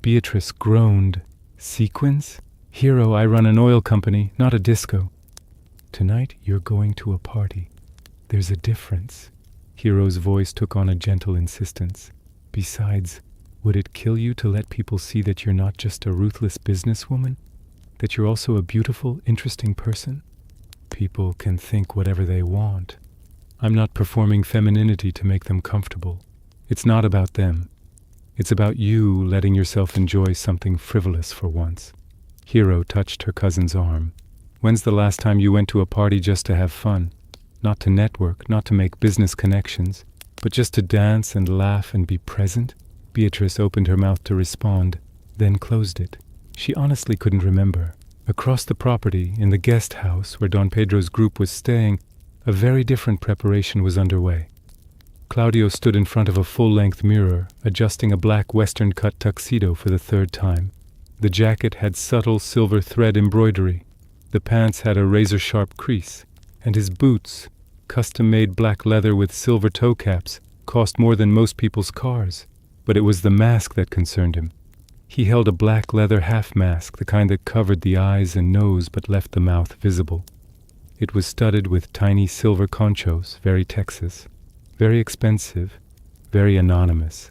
Beatrice groaned. Sequins? Hero, I run an oil company, not a disco. Tonight you're going to a party. There's a difference. Hero's voice took on a gentle insistence. Besides, would it kill you to let people see that you're not just a ruthless businesswoman? That you're also a beautiful, interesting person? People can think whatever they want. I'm not performing femininity to make them comfortable. It's not about them. It's about you letting yourself enjoy something frivolous for once. Hero touched her cousin's arm. When's the last time you went to a party just to have fun? Not to network, not to make business connections, but just to dance and laugh and be present? Beatrice opened her mouth to respond, then closed it. She honestly couldn't remember. Across the property, in the guest house where Don Pedro's group was staying, a very different preparation was underway. Claudio stood in front of a full-length mirror, adjusting a black western-cut tuxedo for the 3rd time. The jacket had subtle silver thread embroidery. The pants had a razor-sharp crease, and his boots, custom-made black leather with silver toe caps, cost more than most people's cars. But it was the mask that concerned him. He held a black leather half-mask, the kind that covered the eyes and nose but left the mouth visible. It was studded with tiny silver conchos, very Texas, very expensive, very anonymous.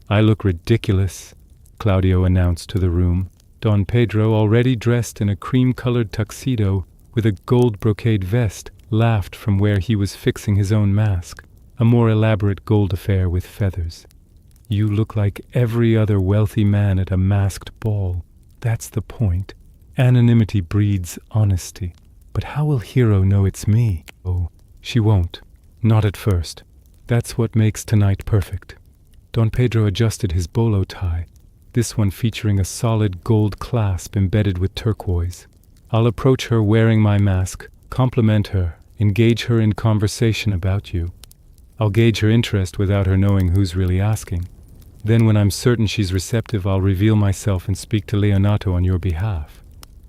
I look ridiculous, Claudio announced to the room. Don Pedro, already dressed in a cream-colored tuxedo with a gold brocade vest, laughed from where he was fixing his own mask, a more elaborate gold affair with feathers. "You look like every other wealthy man at a masked ball. That's the point. Anonymity breeds honesty. But how will Hero know it's me?" "Oh, she won't. Not at first. That's what makes tonight perfect." Don Pedro adjusted his bolo tie, this one featuring a solid gold clasp embedded with turquoise. "I'll approach her wearing my mask, compliment her, engage her in conversation about you. I'll gauge her interest without her knowing who's really asking. Then when I'm certain she's receptive, I'll reveal myself and speak to Leonato on your behalf."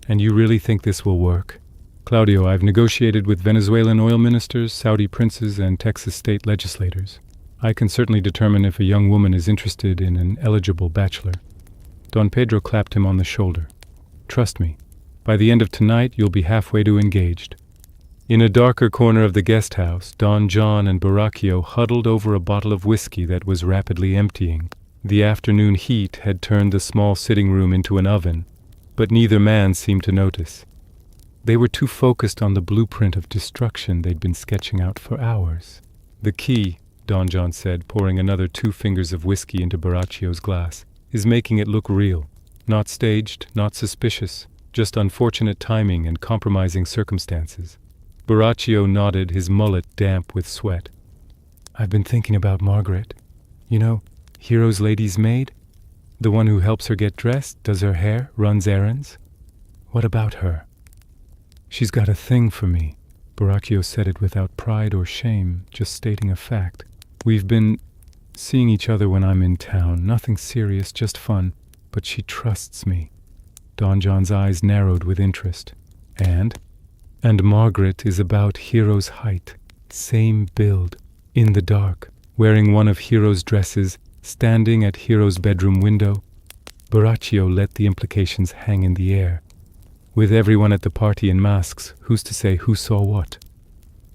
"And you really think this will work?" "Claudio, I've negotiated with Venezuelan oil ministers, Saudi princes, and Texas state legislators. I can certainly determine if a young woman is interested in an eligible bachelor." Don Pedro clapped him on the shoulder. "Trust me, by the end of tonight you'll be halfway to engaged." In a darker corner of the guest house, Don John and Buracchio huddled over a bottle of whiskey that was rapidly emptying. The afternoon heat had turned the small sitting room into an oven, but neither man seemed to notice. They were too focused on the blueprint of destruction they'd been sketching out for hours. "The key," Don John said, pouring another 2 fingers of whiskey into Buracchio's glass, "is making it look real. Not staged, not suspicious, just unfortunate timing and compromising circumstances." Buracchio nodded, his mullet damp with sweat. "I've been thinking about Margaret. You know, Hero's lady's maid? The one who helps her get dressed, does her hair, runs errands? What about her?" "She's got a thing for me." Buracchio said it without pride or shame, just stating a fact. "We've been seeing each other when I'm in town. Nothing serious, just fun. But she trusts me." Don John's eyes narrowed with interest. And Margaret is about Hero's height. Same build, in the dark, wearing one of Hero's dresses, standing at Hero's bedroom window. Buracchio let the implications hang in the air. With everyone at the party in masks, who's to say who saw what?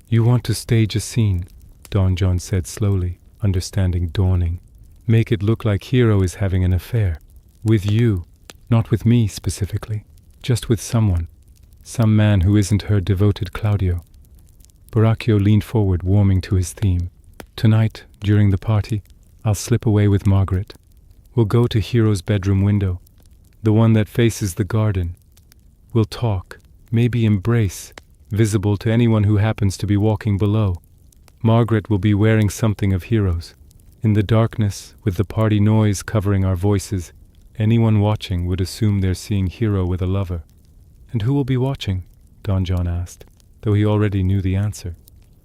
"You want to stage a scene," Don John said slowly, understanding dawning. "Make it look like Hero is having an affair. With you, not with me specifically, just with someone. Some man who isn't her devoted Claudio." Buracchio leaned forward, warming to his theme. "Tonight, during the party, I'll slip away with Margaret. We'll go to Hero's bedroom window, the one that faces the garden. We'll talk, maybe embrace, visible to anyone who happens to be walking below. Margaret will be wearing something of Hero's. In the darkness, with the party noise covering our voices, anyone watching would assume they're seeing Hero with a lover." "And who will be watching?" Don John asked, though he already knew the answer.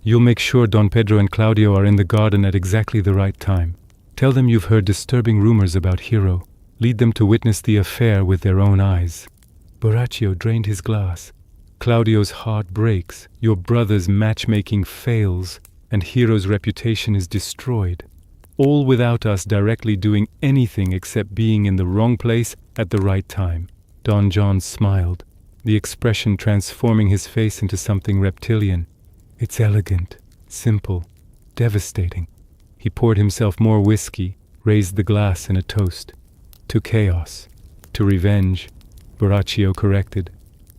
"You'll make sure Don Pedro and Claudio are in the garden at exactly the right time. Tell them you've heard disturbing rumors about Hero. Lead them to witness the affair with their own eyes." Buracchio drained his glass. "Claudio's heart breaks, your brother's matchmaking fails, and Hero's reputation is destroyed. All without us directly doing anything except being in the wrong place at the right time." Don John smiled, the expression transforming his face into something reptilian. "It's elegant, simple, devastating." He poured himself more whiskey, raised the glass in a toast. "To chaos, to revenge," Buracchio corrected.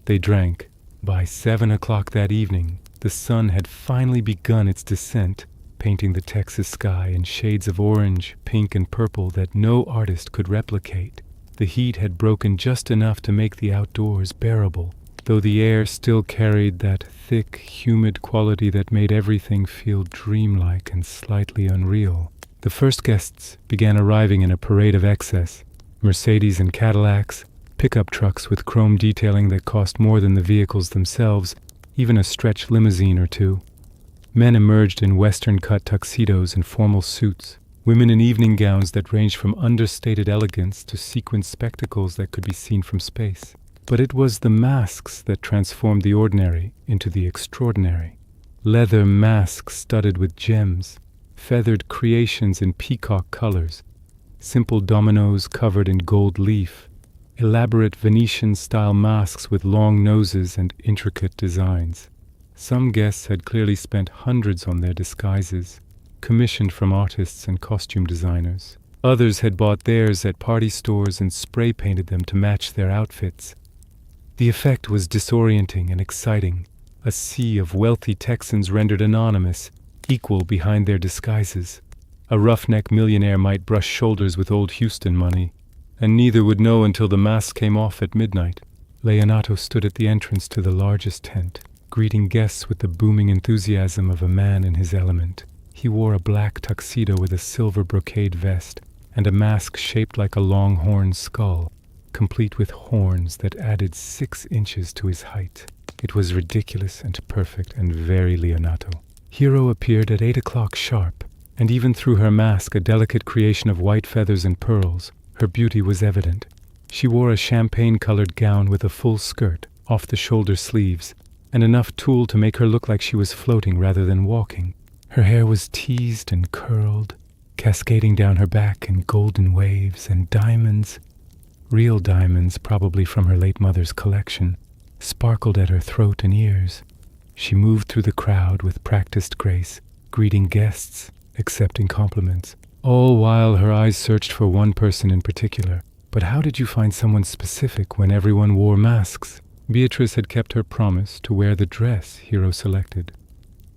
They drank. By 7 o'clock that evening, the sun had finally begun its descent, painting the Texas sky in shades of orange, pink, and purple that no artist could replicate. The heat had broken just enough to make the outdoors bearable, though the air still carried that thick, humid quality that made everything feel dreamlike and slightly unreal. The first guests began arriving in a parade of excess. Mercedes and Cadillacs, pickup trucks with chrome detailing that cost more than the vehicles themselves, even a stretch limousine or two. Men emerged in Western-cut tuxedos and formal suits. Women in evening gowns that ranged from understated elegance to sequined spectacles that could be seen from space. But it was the masks that transformed the ordinary into the extraordinary. Leather masks studded with gems, feathered creations in peacock colors, simple dominoes covered in gold leaf, elaborate Venetian-style masks with long noses and intricate designs. Some guests had clearly spent hundreds on their disguises, commissioned from artists and costume designers. Others had bought theirs at party stores and spray-painted them to match their outfits. The effect was disorienting and exciting, a sea of wealthy Texans rendered anonymous, equal behind their disguises. A roughneck millionaire might brush shoulders with old Houston money, and neither would know until the mask came off at midnight. Leonato stood at the entrance to the largest tent, greeting guests with the booming enthusiasm of a man in his element. He wore a black tuxedo with a silver brocade vest, and a mask shaped like a longhorn skull, complete with horns that added 6 inches to his height. It was ridiculous and perfect and very Leonato. Hero appeared at 8 o'clock sharp, and even through her mask, a delicate creation of white feathers and pearls, her beauty was evident. She wore a champagne-colored gown with a full skirt, off-the-shoulder sleeves, and enough tulle to make her look like she was floating rather than walking. Her hair was teased and curled, cascading down her back in golden waves, and diamonds, real diamonds probably from her late mother's collection, sparkled at her throat and ears. She moved through the crowd with practiced grace, greeting guests, accepting compliments, all while her eyes searched for one person in particular. But how did you find someone specific when everyone wore masks? Beatrice had kept her promise to wear the dress Hero selected,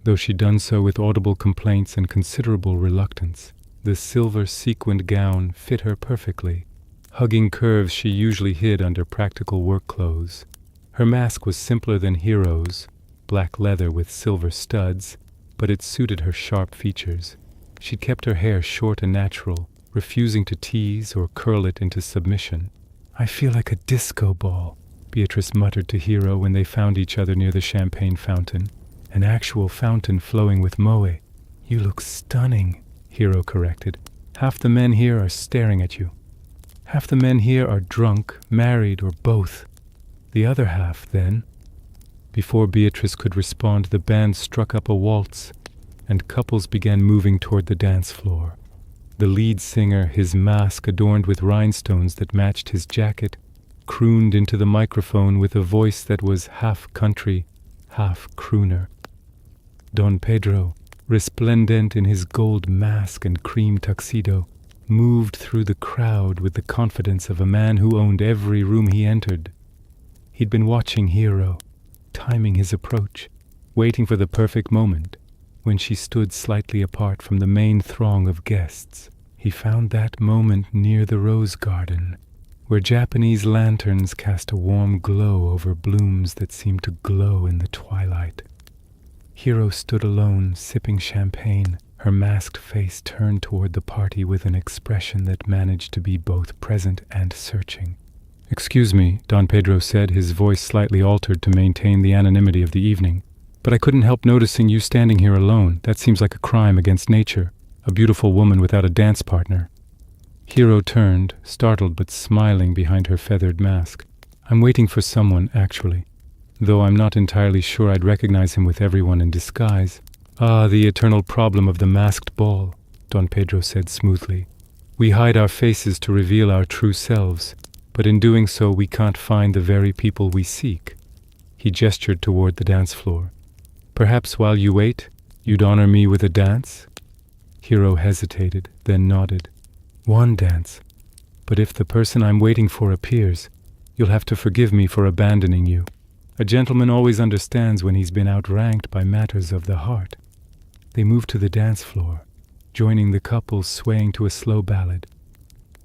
though she'd done so with audible complaints and considerable reluctance. The silver sequined gown fit her perfectly, hugging curves she usually hid under practical work clothes. Her mask was simpler than Hero's, black leather with silver studs, but it suited her sharp features. She'd kept her hair short and natural, refusing to tease or curl it into submission. "I feel like a disco ball," Beatrice muttered to Hero when they found each other near the champagne fountain, an actual fountain flowing with moe. "You look stunning," Hero corrected. "Half the men here are staring at you. Half the men here are drunk, married, or both. The other half, then?" Before Beatrice could respond, the band struck up a waltz, and couples began moving toward the dance floor. The lead singer, his mask adorned with rhinestones that matched his jacket, crooned into the microphone with a voice that was half country, half crooner. Don Pedro, resplendent in his gold mask and cream tuxedo, moved through the crowd with the confidence of a man who owned every room he entered. He'd been watching Hero, timing his approach, waiting for the perfect moment. When she stood slightly apart from the main throng of guests, he found that moment near the rose garden, where Japanese lanterns cast a warm glow over blooms that seemed to glow in the twilight. Hero stood alone, sipping champagne, her masked face turned toward the party with an expression that managed to be both present and searching. "Excuse me," Don Pedro said, his voice slightly altered to maintain the anonymity of the evening, "but I couldn't help noticing you standing here alone. That seems like a crime against nature, a beautiful woman without a dance partner." Hero turned, startled but smiling behind her feathered mask. "I'm waiting for someone, actually, though I'm not entirely sure I'd recognize him with everyone in disguise." "Ah, the eternal problem of the masked ball," Don Pedro said smoothly. "We hide our faces to reveal our true selves, but in doing so we can't find the very people we seek." He gestured toward the dance floor. "Perhaps while you wait, you'd honor me with a dance?" Hero hesitated, then nodded. "One dance. But if the person I'm waiting for appears, you'll have to forgive me for abandoning you. A gentleman always understands when he's been outranked by matters of the heart." They moved to the dance floor, joining the couples swaying to a slow ballad.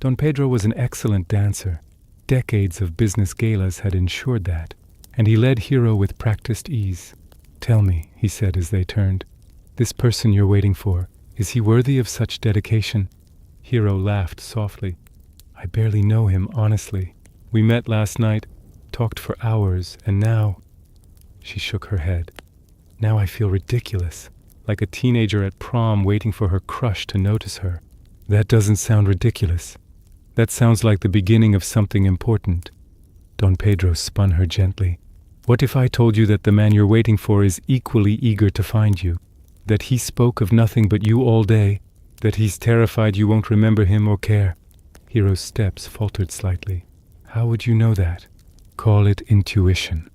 Don Pedro was an excellent dancer. Decades of business galas had ensured that, and he led Hero with practiced ease. "Tell me," he said as they turned, "this person you're waiting for, is he worthy of such dedication?" Hero laughed softly. "I barely know him, honestly. We met last night, talked for hours, and now—" She shook her head. "Now I feel ridiculous, like a teenager at prom waiting for her crush to notice her." "That doesn't sound ridiculous. That sounds like the beginning of something important." Don Pedro spun her gently. "What if I told you that the man you're waiting for is equally eager to find you? That he spoke of nothing but you all day? That he's terrified you won't remember him or care?" Hero's steps faltered slightly. "How would you know that?" "Call it intuition,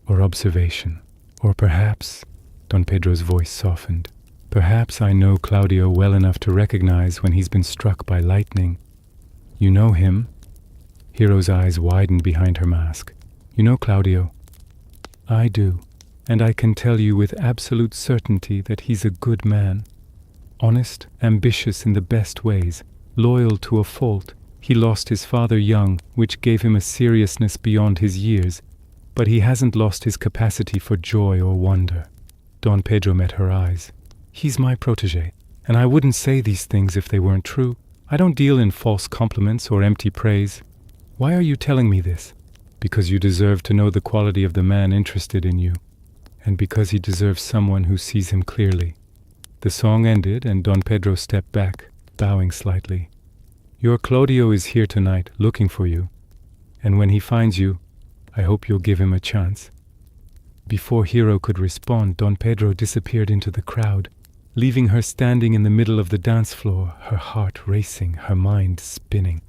or observation, or perhaps," Don Pedro's voice softened, Perhaps I know Claudio well enough to recognize when he's been struck by lightning. You know him? Hero's eyes widened behind her mask. You know Claudio? I do, and I can tell you with absolute certainty that he's a good man. Honest, ambitious in the best ways, loyal to a fault. He lost his father young, which gave him a seriousness beyond his years, but he hasn't lost his capacity for joy or wonder. Don Pedro met her eyes. He's my protégé, and I wouldn't say these things if they weren't true. I don't deal in false compliments or empty praise. Why are you telling me this? Because you deserve to know the quality of the man interested in you, and because he deserves someone who sees him clearly. The song ended, and Don Pedro stepped back, bowing slightly. Your Claudio is here tonight, looking for you, and when he finds you, I hope you'll give him a chance. Before Hero could respond, Don Pedro disappeared into the crowd, leaving her standing in the middle of the dance floor, her heart racing, her mind spinning.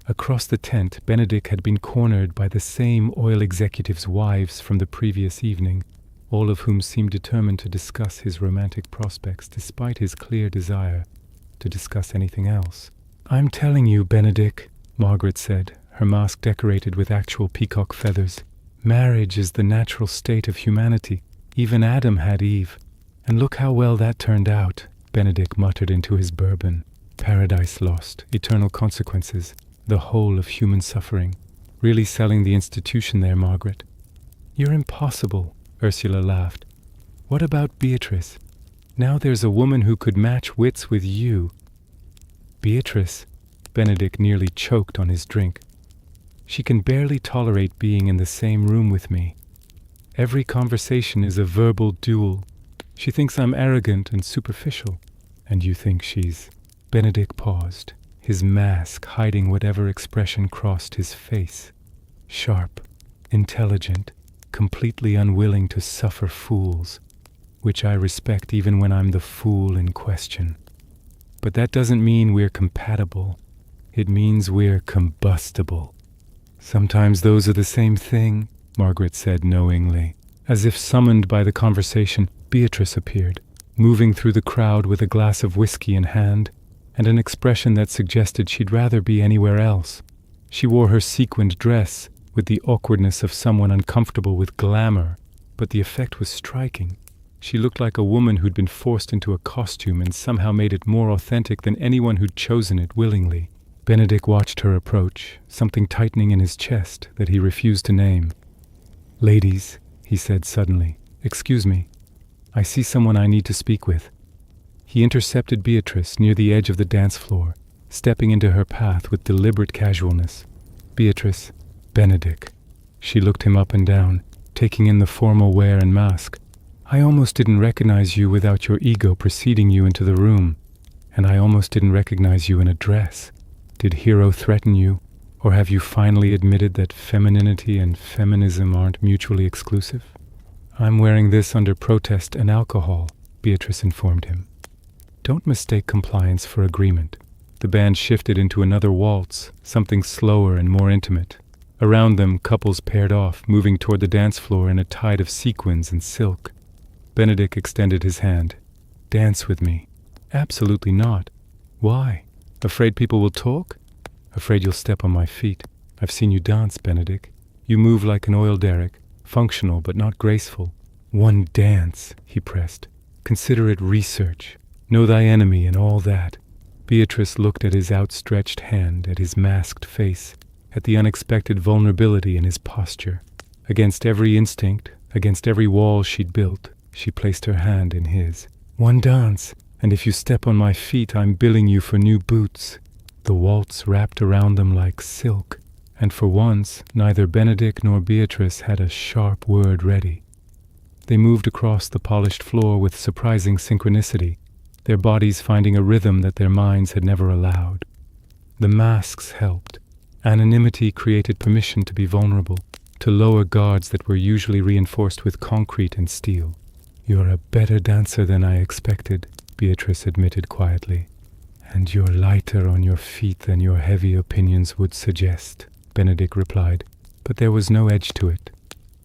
Across the tent, Benedick had been cornered by the same oil executives' wives from the previous evening, all of whom seemed determined to discuss his romantic prospects despite his clear desire to discuss anything else. I'm telling you, Benedick, Margaret said, her mask decorated with actual peacock feathers. Marriage is the natural state of humanity. Even Adam had Eve. And look how well that turned out, Benedick muttered into his bourbon. Paradise lost, eternal consequences, the whole of human suffering. Really selling the institution there, Margaret. You're impossible, Ursula laughed. What about Beatrice? Now there's a woman who could match wits with you. Beatrice, Benedick nearly choked on his drink. She can barely tolerate being in the same room with me. Every conversation is a verbal duel. She thinks I'm arrogant and superficial. And you think she's... Benedick paused, his mask hiding whatever expression crossed his face. Sharp, intelligent, completely unwilling to suffer fools, which I respect even when I'm the fool in question. But that doesn't mean we're compatible. It means we're combustible. Sometimes those are the same thing, Margaret said knowingly. As if summoned by the conversation, Beatrice appeared, moving through the crowd with a glass of whiskey in hand, and an expression that suggested she'd rather be anywhere else. She wore her sequined dress with the awkwardness of someone uncomfortable with glamour, but the effect was striking. She looked like a woman who'd been forced into a costume and somehow made it more authentic than anyone who'd chosen it willingly. Benedick watched her approach, something tightening in his chest that he refused to name. Ladies, he said suddenly, excuse me. I see someone I need to speak with. He intercepted Beatrice near the edge of the dance floor, stepping into her path with deliberate casualness. Beatrice, Benedick. She looked him up and down, taking in the formal wear and mask. I almost didn't recognize you without your ego preceding you into the room, and I almost didn't recognize you in a dress. Did Hero threaten you, or have you finally admitted that femininity and feminism aren't mutually exclusive? I'm wearing this under protest and alcohol, Beatrice informed him. Don't mistake compliance for agreement. The band shifted into another waltz, something slower and more intimate. Around them, couples paired off, moving toward the dance floor in a tide of sequins and silk. Benedick extended his hand. Dance with me. Absolutely not. Why? Afraid people will talk? Afraid you'll step on my feet. I've seen you dance, Benedick. You move like an oil derrick, functional but not graceful. One dance, he pressed. Consider it research. Know thy enemy and all that. Beatrice looked at his outstretched hand, at his masked face, at the unexpected vulnerability in his posture. Against every instinct, against every wall she'd built, she placed her hand in his. One dance, and if you step on my feet, I'm billing you for new boots. The waltz wrapped around them like silk, and for once, neither Benedick nor Beatrice had a sharp word ready. They moved across the polished floor with surprising synchronicity, their bodies finding a rhythm that their minds had never allowed. The masks helped. Anonymity created permission to be vulnerable, to lower guards that were usually reinforced with concrete and steel. You're a better dancer than I expected, Beatrice admitted quietly. And you're lighter on your feet than your heavy opinions would suggest, Benedick replied. But there was no edge to it,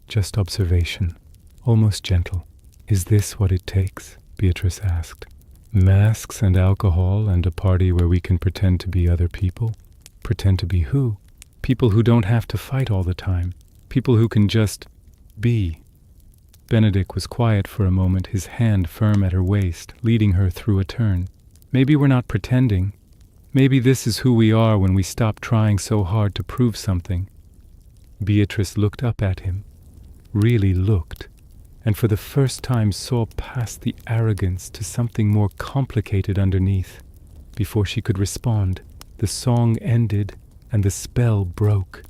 just observation, almost gentle. Is this what it takes? Beatrice asked. Masks and alcohol and a party where we can pretend to be other people? Pretend to be who? People who don't have to fight all the time. People who can just be. Benedick was quiet for a moment, his hand firm at her waist, leading her through a turn. Maybe we're not pretending. Maybe this is who we are when we stop trying so hard to prove something. Beatrice looked up at him, really looked, and for the first time saw past the arrogance to something more complicated underneath. Before she could respond, the song ended and the spell broke.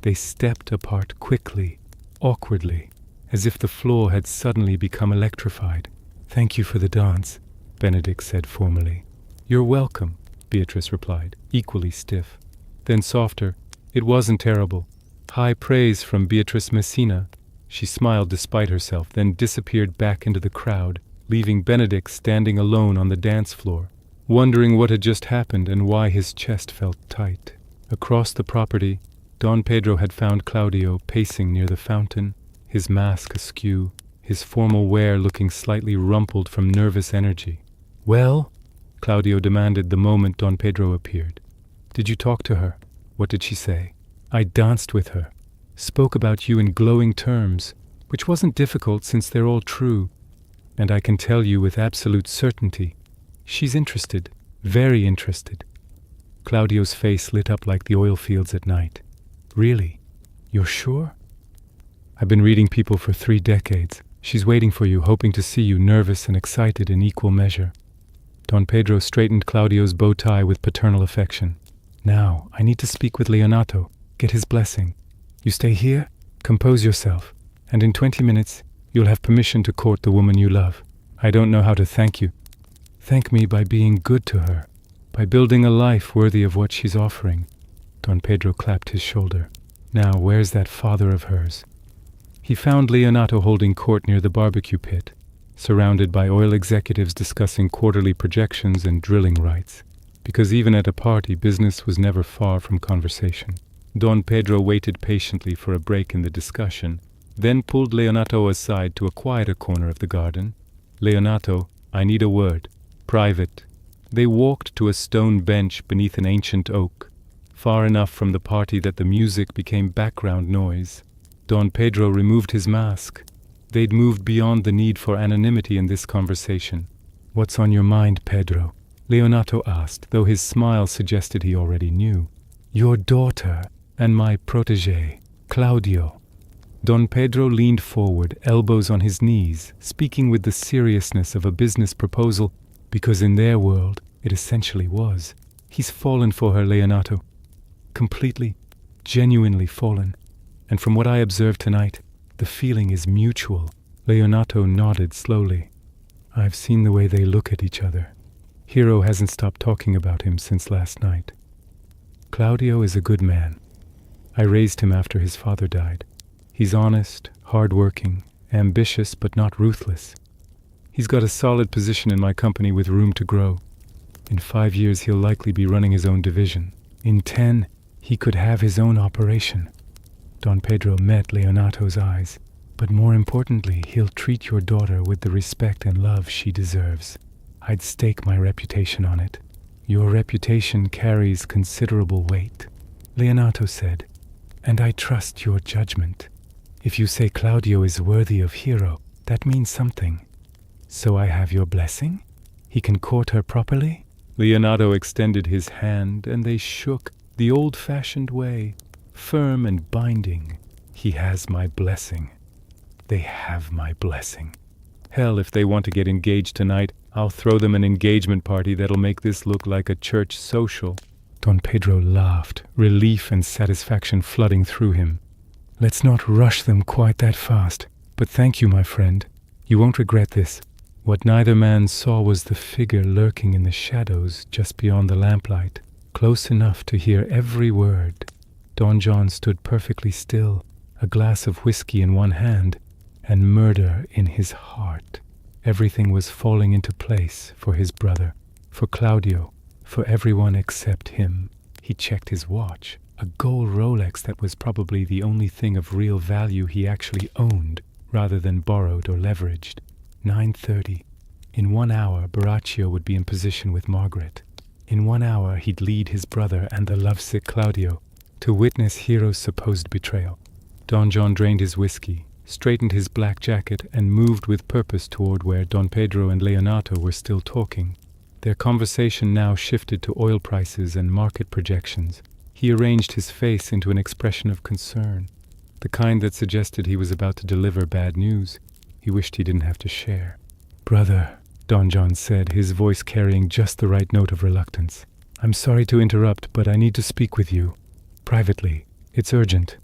They stepped apart quickly, awkwardly, as if the floor had suddenly become electrified. "Thank you for the dance," Benedick said formally. "You're welcome," Beatrice replied, equally stiff. Then softer, "It wasn't terrible." High praise from Beatrice Messina. She smiled despite herself, then disappeared back into the crowd, leaving Benedick standing alone on the dance floor, wondering what had just happened and why his chest felt tight. Across the property, Don Pedro had found Claudio pacing near the fountain, his mask askew, his formal wear looking slightly rumpled from nervous energy. "Well?" Claudio demanded the moment Don Pedro appeared. "Did you talk to her? What did she say?" "I danced with her. Spoke about you in glowing terms, which wasn't difficult since they're all true. And I can tell you with absolute certainty, she's interested, very interested." Claudio's face lit up like the oil fields at night. "Really? You're sure?" "I've been reading people for 3 decades. She's waiting for you, hoping to see you, nervous and excited in equal measure." Don Pedro straightened Claudio's bow tie with paternal affection. "Now, I need to speak with Leonato, get his blessing. You stay here, compose yourself, and in 20 minutes, you'll have permission to court the woman you love. I don't know how to thank you. Thank me by being good to her, by building a life worthy of what she's offering." Don Pedro clapped his shoulder. "Now, where's that father of hers?" He found Leonato holding court near the barbecue pit, surrounded by oil executives discussing quarterly projections and drilling rights, because even at a party, business was never far from conversation. Don Pedro waited patiently for a break in the discussion, then pulled Leonato aside to a quieter corner of the garden. "Leonato, I need a word. Private." They walked to a stone bench beneath an ancient oak, far enough from the party that the music became background noise. Don Pedro removed his mask. They'd moved beyond the need for anonymity in this conversation. "What's on your mind, Pedro?" Leonato asked, though his smile suggested he already knew. "Your daughter and my protégé, Claudio." Don Pedro leaned forward, elbows on his knees, speaking with the seriousness of a business proposal, because in their world it essentially was. "He's fallen for her, Leonato. Completely, genuinely fallen. And from what I observed tonight, the feeling is mutual." Leonato nodded slowly. "I've seen the way they look at each other. Hero hasn't stopped talking about him since last night. Claudio is a good man. I raised him after his father died. He's honest, hard-working, ambitious but not ruthless. He's got a solid position in my company with room to grow. In 5 years he'll likely be running his own division. In 10, he could have his own operation." Don Pedro met Leonato's eyes. "But more importantly, he'll treat your daughter with the respect and love she deserves. I'd stake my reputation on it." "Your reputation carries considerable weight," Leonato said, "and I trust your judgment. If you say Claudio is worthy of Hero, that means something. So I have your blessing? He can court her properly?" Leonato extended his hand, and they shook the old-fashioned way, firm and binding. "He has my blessing. They have my blessing. Hell, if they want to get engaged tonight, I'll throw them an engagement party that'll make this look like a church social." Don Pedro laughed, relief and satisfaction flooding through him. "Let's not rush them quite that fast, but thank you, my friend. You won't regret this." What neither man saw was the figure lurking in the shadows just beyond the lamplight, close enough to hear every word. Don John stood perfectly still, a glass of whiskey in one hand, and murder in his heart. Everything was falling into place for his brother, for Claudio, for everyone except him. He checked his watch, a gold Rolex that was probably the only thing of real value he actually owned, rather than borrowed or leveraged. 9:30. In 1 hour, Borachio would be in position with Margaret. In 1 hour, he'd lead his brother and the lovesick Claudio to witness Hero's supposed betrayal. Don John drained his whiskey, straightened his black jacket, and moved with purpose toward where Don Pedro and Leonato were still talking. Their conversation now shifted to oil prices and market projections. He arranged his face into an expression of concern, the kind that suggested he was about to deliver bad news he wished he didn't have to share. "Brother," Don John said, his voice carrying just the right note of reluctance, "I'm sorry to interrupt, but I need to speak with you. Privately. It's urgent."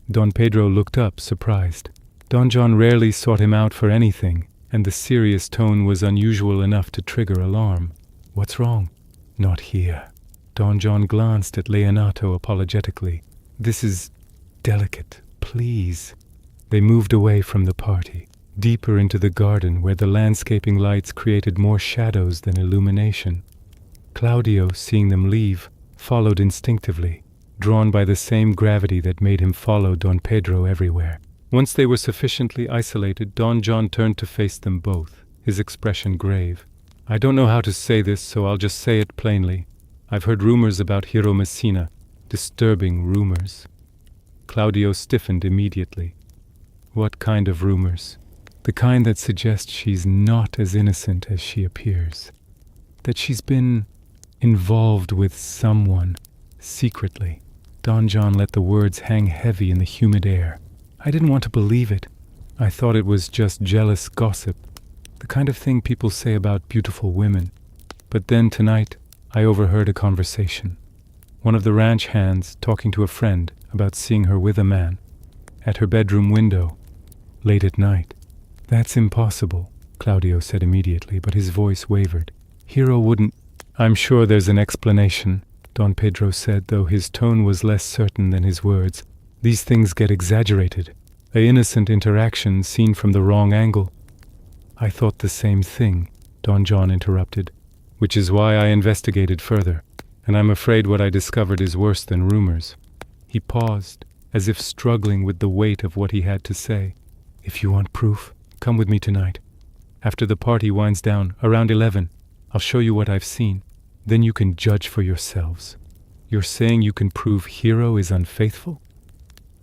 Don Pedro looked up, surprised. Don John rarely sought him out for anything, and the serious tone was unusual enough to trigger alarm. "What's wrong?" "Not here." Don John glanced at Leonato apologetically. "This is delicate. Please." They moved away from the party, deeper into the garden where the landscaping lights created more shadows than illumination. Claudio, seeing them leave, followed instinctively, drawn by the same gravity that made him follow Don Pedro everywhere. Once they were sufficiently isolated, Don John turned to face them both, his expression grave. "I don't know how to say this, so I'll just say it plainly. I've heard rumors about Hero Messina, disturbing rumors." Claudio stiffened immediately. "What kind of rumors?" "The kind that suggest she's not as innocent as she appears. That she's been involved with someone, secretly." Don John let the words hang heavy in the humid air. "I didn't want to believe it. I thought it was just jealous gossip, the kind of thing people say about beautiful women. But then tonight, I overheard a conversation. One of the ranch hands talking to a friend about seeing her with a man, at her bedroom window, late at night." "That's impossible," Claudio said immediately, but his voice wavered. "Hero wouldn't—" "I'm sure there's an explanation," Don Pedro said, though his tone was less certain than his words. "These things get exaggerated. An innocent interaction seen from the wrong angle." "I thought the same thing," Don John interrupted, "which is why I investigated further, and I'm afraid what I discovered is worse than rumors." He paused, as if struggling with the weight of what he had to say. "If you want proof, come with me tonight. After the party winds down, around 11, I'll show you what I've seen. Then you can judge for yourselves." "You're saying you can prove Hero is unfaithful?"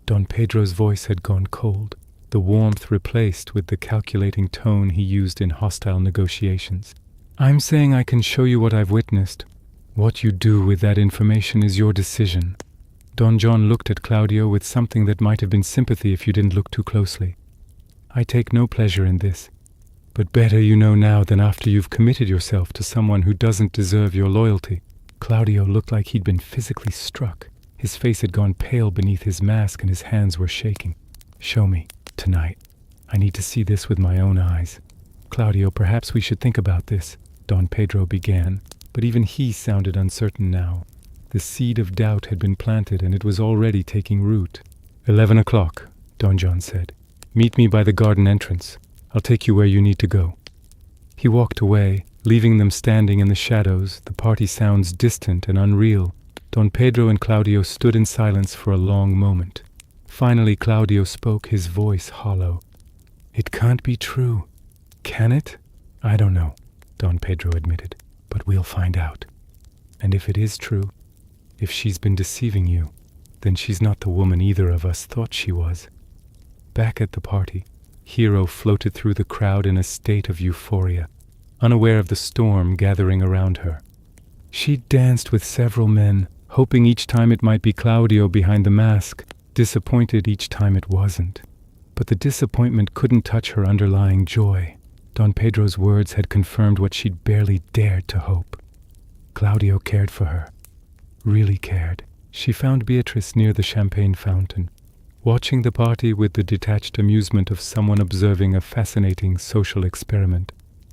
Don Pedro's voice had gone cold, the warmth replaced with the calculating tone he used in hostile negotiations. "I'm saying I can show you what I've witnessed. What you do with that information is your decision." Don John looked at Claudio with something that might have been sympathy if you didn't look too closely. "I take no pleasure in this, but better you know now than after you've committed yourself to someone who doesn't deserve your loyalty." Claudio looked like he'd been physically struck. His face had gone pale beneath his mask and his hands were shaking. "Show me, tonight. I need to see this with my own eyes." "Claudio, perhaps we should think about this," Don Pedro began, but even he sounded uncertain now. The seed of doubt had been planted and it was already taking root. 11 o'clock, Don John said. "Meet me by the garden entrance. I'll take you where you need to go." He walked away, leaving them standing in the shadows, the party sounds distant and unreal. Don Pedro and Claudio stood in silence for a long moment. Finally Claudio spoke, his voice hollow. "It can't be true. Can it?" "I don't know," Don Pedro admitted, "but we'll find out. And if it is true, if she's been deceiving you, then she's not the woman either of us thought she was." Back at the party, Hero floated through the crowd in a state of euphoria, unaware of the storm gathering around her. She danced with several men, hoping each time it might be Claudio behind the mask, disappointed each time it wasn't. But the disappointment couldn't touch her underlying joy. Don Pedro's words had confirmed what she'd barely dared to hope. Claudio cared for her. Really cared. She found Beatrice near the champagne fountain, watching the party with the detached amusement of someone observing a fascinating social experiment.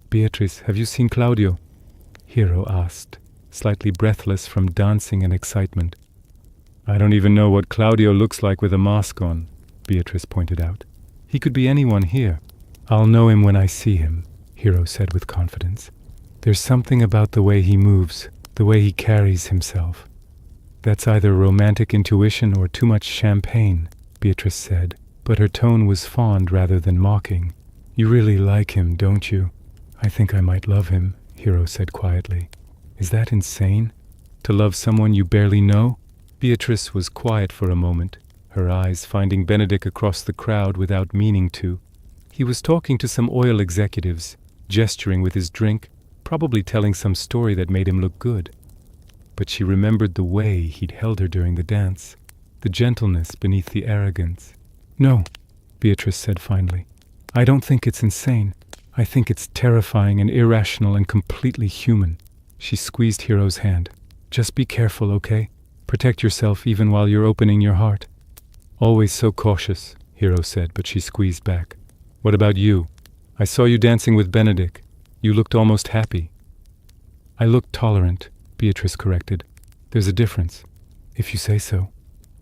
"Beatrice, have you seen Claudio?" Hero asked, slightly breathless from dancing and excitement. "I don't even know what Claudio looks like with a mask on," Beatrice pointed out. "He could be anyone here." "I'll know him when I see him," Hero said with confidence. "There's something about the way he moves, the way he carries himself. That's either romantic intuition or too much champagne," Beatrice said, but her tone was fond rather than mocking. "You really like him, don't you?" I think I might love him, Hero said quietly. Is that insane? To love someone you barely know? Beatrice was quiet for a moment, her eyes finding Benedick across the crowd without meaning to. He was talking to some oil executives, gesturing with his drink, probably telling some story that made him look good. But she remembered the way he'd held her during the dance, the gentleness beneath the arrogance. No, Beatrice said finally. I don't think it's insane. I think it's terrifying and irrational and completely human. She squeezed Hero's hand. Just be careful, okay? Protect yourself even while you're opening your heart. Always so cautious, Hero said, but she squeezed back. What about you? I saw you dancing with Benedick. You looked almost happy. I looked tolerant, Beatrice corrected. There's a difference, if you say so.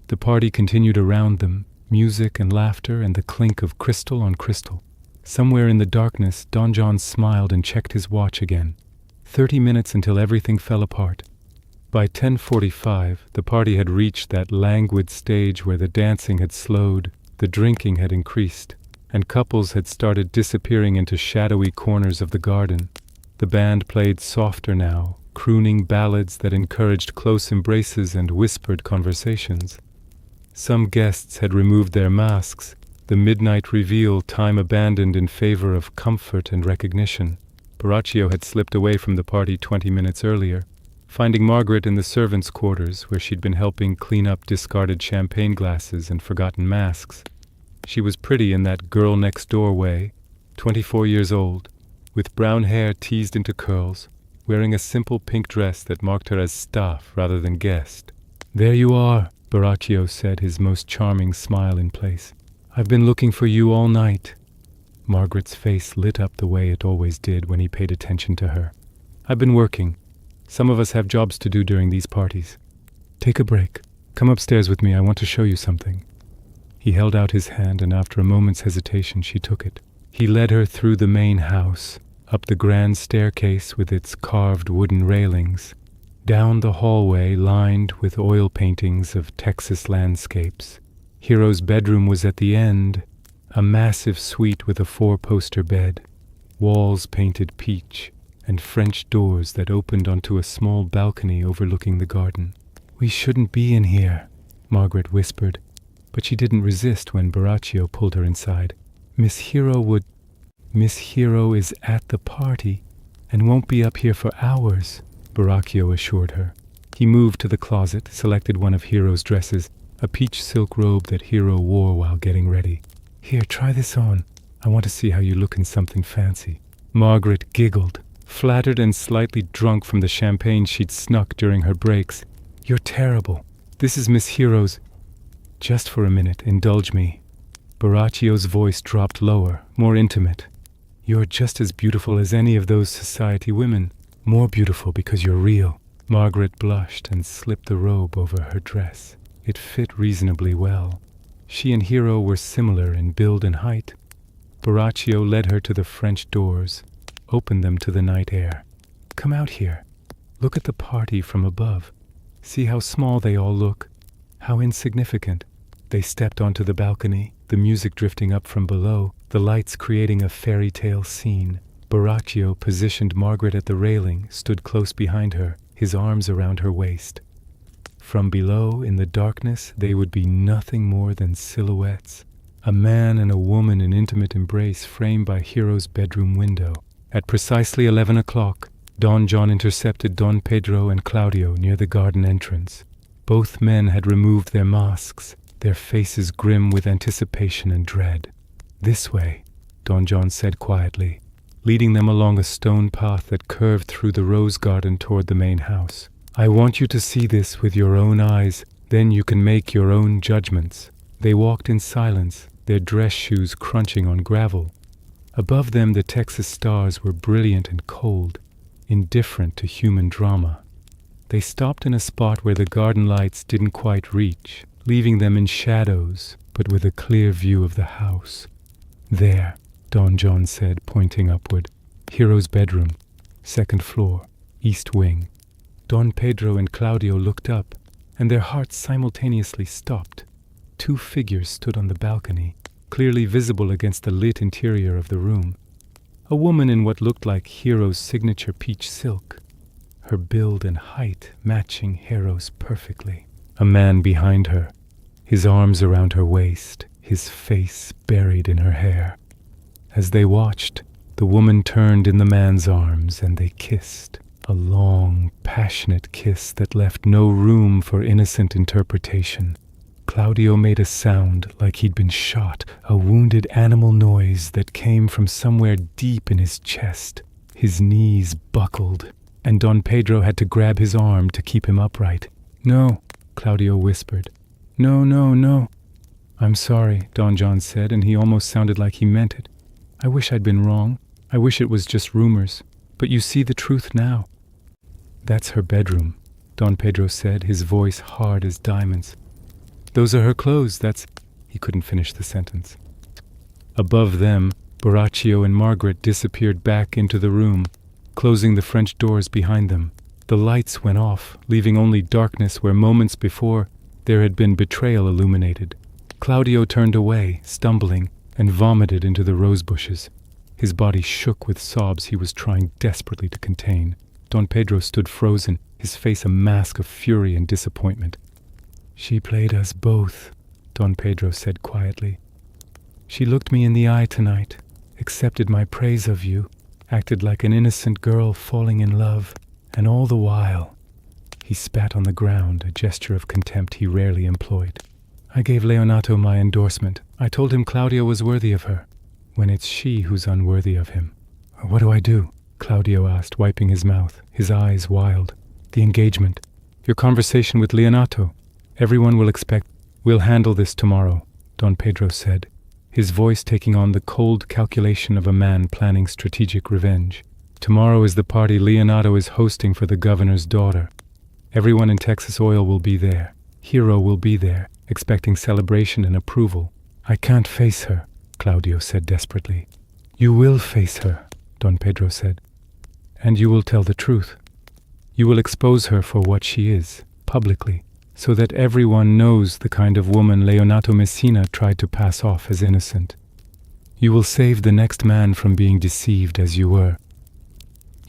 The party continued around them, music and laughter and the clink of crystal on crystal. Somewhere in the darkness, Don John smiled and checked his watch again. 30 minutes until everything fell apart. By 10:45, the party had reached that languid stage where the dancing had slowed, the drinking had increased, and couples had started disappearing into shadowy corners of the garden. The band played softer now, crooning ballads that encouraged close embraces and whispered conversations. Some guests had removed their masks, the midnight reveal time abandoned in favor of comfort and recognition. Borachio had slipped away from the party 20 minutes earlier, finding Margaret in the servants' quarters where she'd been helping clean up discarded champagne glasses and forgotten masks. She was pretty in that girl-next-door way, 24 years old, with brown hair teased into curls, wearing a simple pink dress that marked her as staff rather than guest. There you are, Borachio said, his most charming smile in place. I've been looking for you all night. Margaret's face lit up the way it always did when he paid attention to her. I've been working. Some of us have jobs to do during these parties. Take a break. Come upstairs with me. I want to show you something. He held out his hand, and after a moment's hesitation, she took it. He led her through the main house, up the grand staircase with its carved wooden railings, down the hallway lined with oil paintings of Texas landscapes. Hero's bedroom was at the end, a massive suite with a 4-poster bed, walls painted peach, and French doors that opened onto a small balcony overlooking the garden. We shouldn't be in here, Margaret whispered, but she didn't resist when Borachio pulled her inside. Miss Hero is at the party and won't be up here for hours, Borachio assured her. He moved to the closet, selected one of Hero's dresses, a peach silk robe that Hero wore while getting ready. Here, try this on. I want to see how you look in something fancy. Margaret giggled, flattered and slightly drunk from the champagne she'd snuck during her breaks. You're terrible. This is Miss Hero's. Just for a minute, indulge me. Borachio's voice dropped lower, more intimate. You're just as beautiful as any of those society women. More beautiful because you're real. Margaret blushed and slipped the robe over her dress. It fit reasonably well. She and Hero were similar in build and height. Borachio led her to the French doors, opened them to the night air. Come out here. Look at the party from above. See how small they all look, how insignificant. They stepped onto the balcony, the music drifting up from below, the lights creating a fairy tale scene. Borachio positioned Margaret at the railing, stood close behind her, his arms around her waist. From below, in the darkness, they would be nothing more than silhouettes. A man and a woman in intimate embrace framed by Hero's bedroom window. At precisely 11 o'clock, Don John intercepted Don Pedro and Claudio near the garden entrance. Both men had removed their masks, their faces grim with anticipation and dread. This way, Don John said quietly, leading them along a stone path that curved through the rose garden toward the main house. I want you to see this with your own eyes, then you can make your own judgments. They walked in silence, their dress shoes crunching on gravel. Above them the Texas stars were brilliant and cold, indifferent to human drama. They stopped in a spot where the garden lights didn't quite reach, leaving them in shadows, but with a clear view of the house. There, Don John said, pointing upward. Hero's bedroom, 2nd floor, east wing. Don Pedro and Claudio looked up, and their hearts simultaneously stopped. 2 figures stood on the balcony, clearly visible against the lit interior of the room. A woman in what looked like Hero's signature peach silk, her build and height matching Hero's perfectly. A man behind her, his arms around her waist, his face buried in her hair. As they watched, the woman turned in the man's arms and they kissed. A long, passionate kiss that left no room for innocent interpretation. Claudio made a sound like he'd been shot, a wounded animal noise that came from somewhere deep in his chest. His knees buckled, and Don Pedro had to grab his arm to keep him upright. "No," Claudio whispered. "No, no, no." "I'm sorry," Don John said, and he almost sounded like he meant it. "I wish I'd been wrong. I wish it was just rumors. But you see the truth now." "That's her bedroom," Don Pedro said, his voice hard as diamonds. "Those are her clothes, that's—" He couldn't finish the sentence. Above them, Borachio and Margaret disappeared back into the room, closing the French doors behind them. The lights went off, leaving only darkness where moments before there had been betrayal illuminated. Claudio turned away, stumbling, and vomited into the rose bushes. His body shook with sobs he was trying desperately to contain. Don Pedro stood frozen, his face a mask of fury and disappointment. "She played us both," Don Pedro said quietly. "She looked me in the eye tonight, accepted my praise of you, acted like an innocent girl falling in love, and all the while—" He spat on the ground, a gesture of contempt he rarely employed. "I gave Leonato my endorsement. I told him Claudio was worthy of her, when it's she who's unworthy of him." "What do I do?" Claudio asked, wiping his mouth, his eyes wild. "The engagement. Your conversation with Leonato. Everyone will expect—" "We'll handle this tomorrow," Don Pedro said, his voice taking on the cold calculation of a man planning strategic revenge. "Tomorrow is the party Leonato is hosting for the governor's daughter. Everyone in Texas Oil will be there. Hero will be there, expecting celebration and approval." "I can't face her," Claudio said desperately. "You will face her," Don Pedro said. "And you will tell the truth. You will expose her for what she is, publicly, so that everyone knows the kind of woman Leonato Messina tried to pass off as innocent. You will save the next man from being deceived as you were.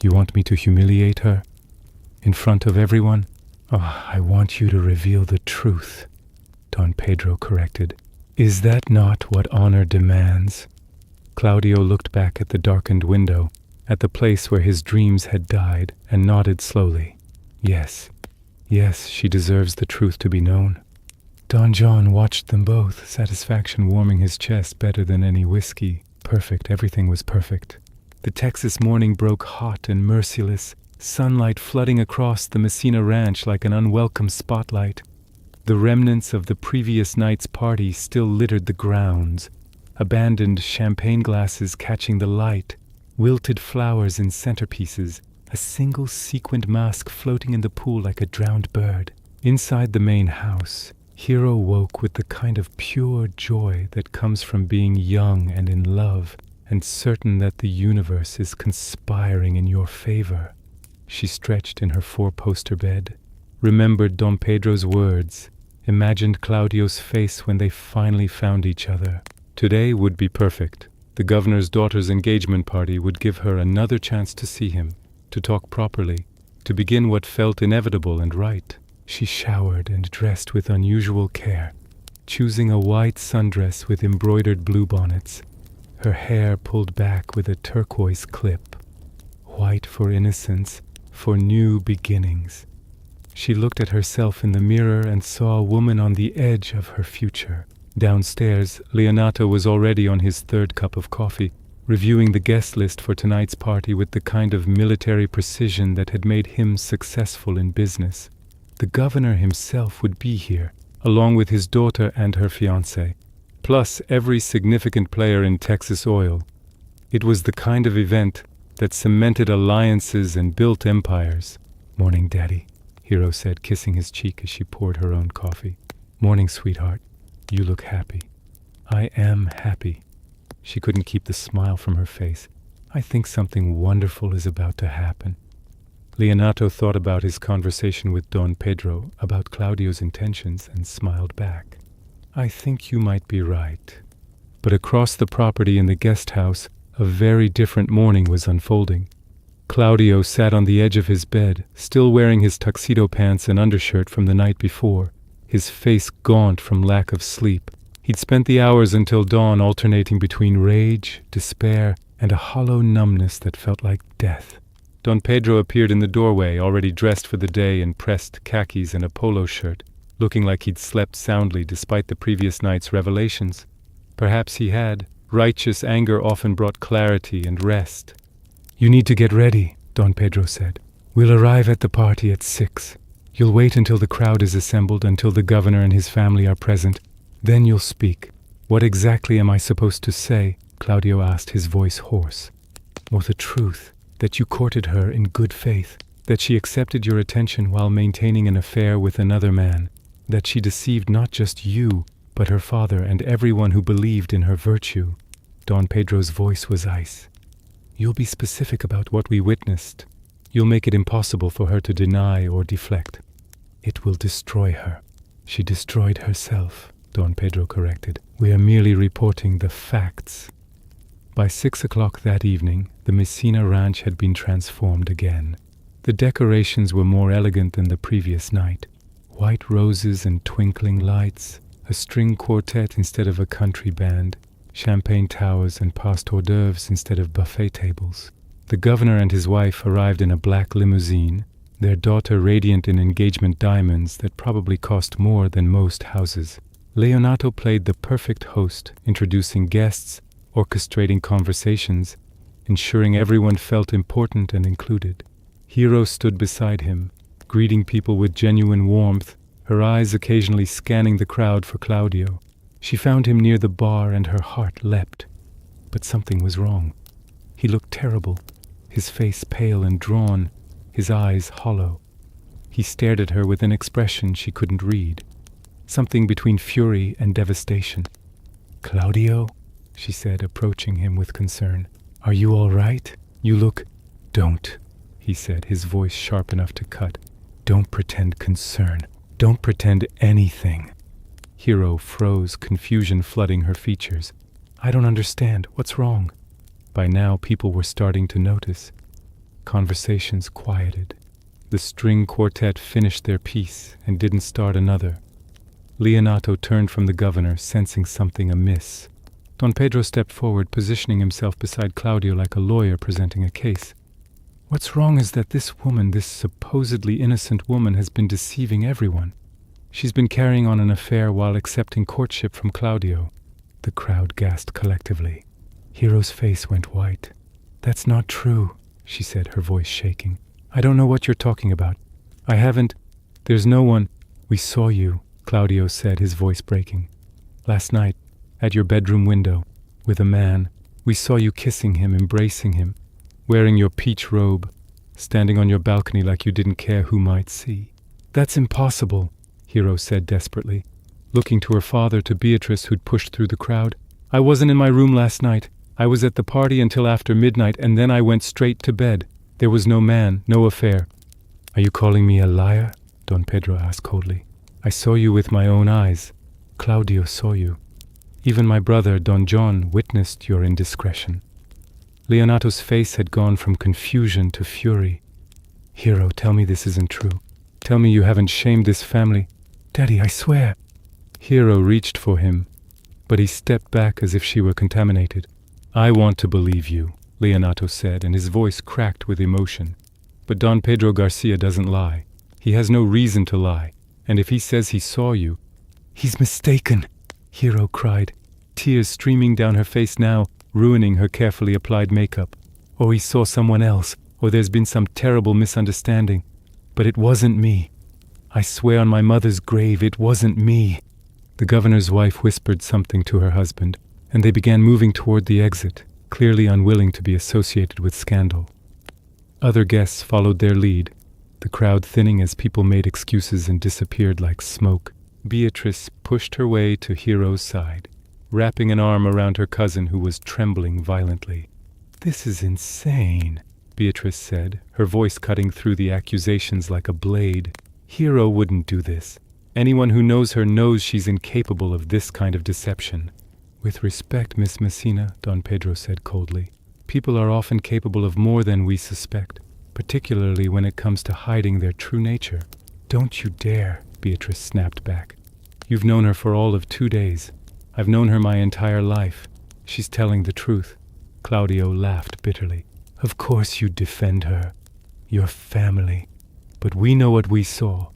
You want me to humiliate her? In front of everyone?" "Oh, I want you to reveal the truth," Don Pedro corrected. "Is that not what honor demands?" Claudio looked back at the darkened window, at the place where his dreams had died, and nodded slowly. "Yes, yes, she deserves the truth to be known." Don John watched them both, satisfaction warming his chest better than any whiskey. Perfect, everything was perfect. The Texas morning broke hot and merciless, sunlight flooding across the Messina ranch like an unwelcome spotlight. The remnants of the previous night's party still littered the grounds, abandoned champagne glasses catching the light, wilted flowers in centerpieces, a single sequined mask floating in the pool like a drowned bird. Inside the main house, Hero woke with the kind of pure joy that comes from being young and in love, and certain that the universe is conspiring in your favor. She stretched in her four-poster bed, remembered Don Pedro's words, imagined Claudio's face when they finally found each other. Today would be perfect. The governor's daughter's engagement party would give her another chance to see him, to talk properly, to begin what felt inevitable and right. She showered and dressed with unusual care, choosing a white sundress with embroidered bluebonnets, her hair pulled back with a turquoise clip. White for innocence, for new beginnings. She looked at herself in the mirror and saw a woman on the edge of her future. Downstairs, Leonato was already on his third cup of coffee, reviewing the guest list for tonight's party with the kind of military precision that had made him successful in business. The governor himself would be here, along with his daughter and her fiancé, plus every significant player in Texas Oil. It was the kind of event that cemented alliances and built empires. "Morning, Daddy," Hero said, kissing his cheek as she poured her own coffee. "Morning, sweetheart. You look happy." "I am happy." She couldn't keep the smile from her face. "I think something wonderful is about to happen." Leonato thought about his conversation with Don Pedro, about Claudio's intentions, and smiled back. "I think you might be right." But across the property in the guest house, A very different morning was unfolding. Claudio sat on the edge of his bed, still wearing his tuxedo pants and undershirt from the night before, his face gaunt from lack of sleep. He'd spent the hours until dawn alternating between rage, despair, and a hollow numbness that felt like death. Don Pedro appeared in the doorway, already dressed for the day in pressed khakis and a polo shirt, looking like he'd slept soundly despite the previous night's revelations. Perhaps he had. Righteous anger often brought clarity and rest. "You need to get ready," Don Pedro said. "We'll arrive at the party at 6. You'll wait until the crowd is assembled, until the governor and his family are present. Then you'll speak." "What exactly am I supposed to say?" Claudio asked, his voice hoarse. "Well, the truth, that you courted her in good faith, that she accepted your attention while maintaining an affair with another man, that she deceived not just you, but her father and everyone who believed in her virtue." Don Pedro's voice was ice. "You'll be specific about what we witnessed. You'll make it impossible for her to deny or deflect." "It will destroy her." "She destroyed herself," Don Pedro corrected. "We are merely reporting the facts." By 6 o'clock that evening, the Messina ranch had been transformed again. The decorations were more elegant than the previous night. White roses and twinkling lights, a string quartet instead of a country band, champagne towers and passed hors d'oeuvres instead of buffet tables. The governor and his wife arrived in a black limousine, their daughter radiant in engagement diamonds that probably cost more than most houses. Leonato played the perfect host, introducing guests, orchestrating conversations, ensuring everyone felt important and included. Hero stood beside him, greeting people with genuine warmth, her eyes occasionally scanning the crowd for Claudio. She found him near the bar and her heart leapt. But something was wrong. He looked terrible, his face pale and drawn, his eyes hollow. He stared at her with an expression she couldn't read, something between fury and devastation. "Claudio?" she said, approaching him with concern. "Are you all right? You look—" "Don't," he said, his voice sharp enough to cut. "Don't pretend concern. Don't pretend anything." Hero froze, confusion flooding her features. "I don't understand. What's wrong?" By now, people were starting to notice. Conversations quieted. The string quartet finished their piece and didn't start another. Leonato turned from the governor, sensing something amiss. Don Pedro stepped forward, positioning himself beside Claudio like a lawyer presenting a case. "What's wrong is that this woman, this supposedly innocent woman, has been deceiving everyone. She's been carrying on an affair while accepting courtship from Claudio." The crowd gasped collectively. Hero's face went white. "That's not true," she said, her voice shaking. "I don't know what you're talking about. I haven't. There's no one." "We saw you," Claudio said, his voice breaking. "Last night, at your bedroom window, with a man. We saw you kissing him, embracing him, wearing your peach robe, standing on your balcony like you didn't care who might see." "That's impossible," Hero said desperately, looking to her father, to Beatrice, who'd pushed through the crowd. "I wasn't in my room last night. I was at the party until after midnight, and then I went straight to bed. There was no man, no affair." "Are you calling me a liar?" Don Pedro asked coldly. "I saw you with my own eyes. Claudio saw you. Even my brother, Don John, witnessed your indiscretion." Leonato's face had gone from confusion to fury. "Hero, tell me this isn't true. Tell me you haven't shamed this family." "Daddy, I swear." Hero reached for him, but he stepped back as if she were contaminated. "I want to believe you," Leonato said, and his voice cracked with emotion. "But Don Pedro Garcia doesn't lie. He has no reason to lie. And if he says he saw you—" "He's mistaken," Hero cried, tears streaming down her face now, ruining her carefully applied makeup. "Or he saw someone else, or there's been some terrible misunderstanding. But it wasn't me. I swear on my mother's grave, it wasn't me." The governor's wife whispered something to her husband, and they began moving toward the exit, clearly unwilling to be associated with scandal. Other guests followed their lead, the crowd thinning as people made excuses and disappeared like smoke. Beatrice pushed her way to Hero's side, wrapping an arm around her cousin who was trembling violently. "This is insane," Beatrice said, her voice cutting through the accusations like a blade. "Hero wouldn't do this. Anyone who knows her knows she's incapable of this kind of deception." "With respect, Miss Messina," Don Pedro said coldly, People are often capable of more than we suspect, particularly when it comes to hiding their true nature. Don't you dare, Beatrice snapped back. You've known her for all of 2 days. I've known her my entire life. She's telling the truth. Claudio laughed bitterly. Of course you'd defend her. Your family. But we know what we saw.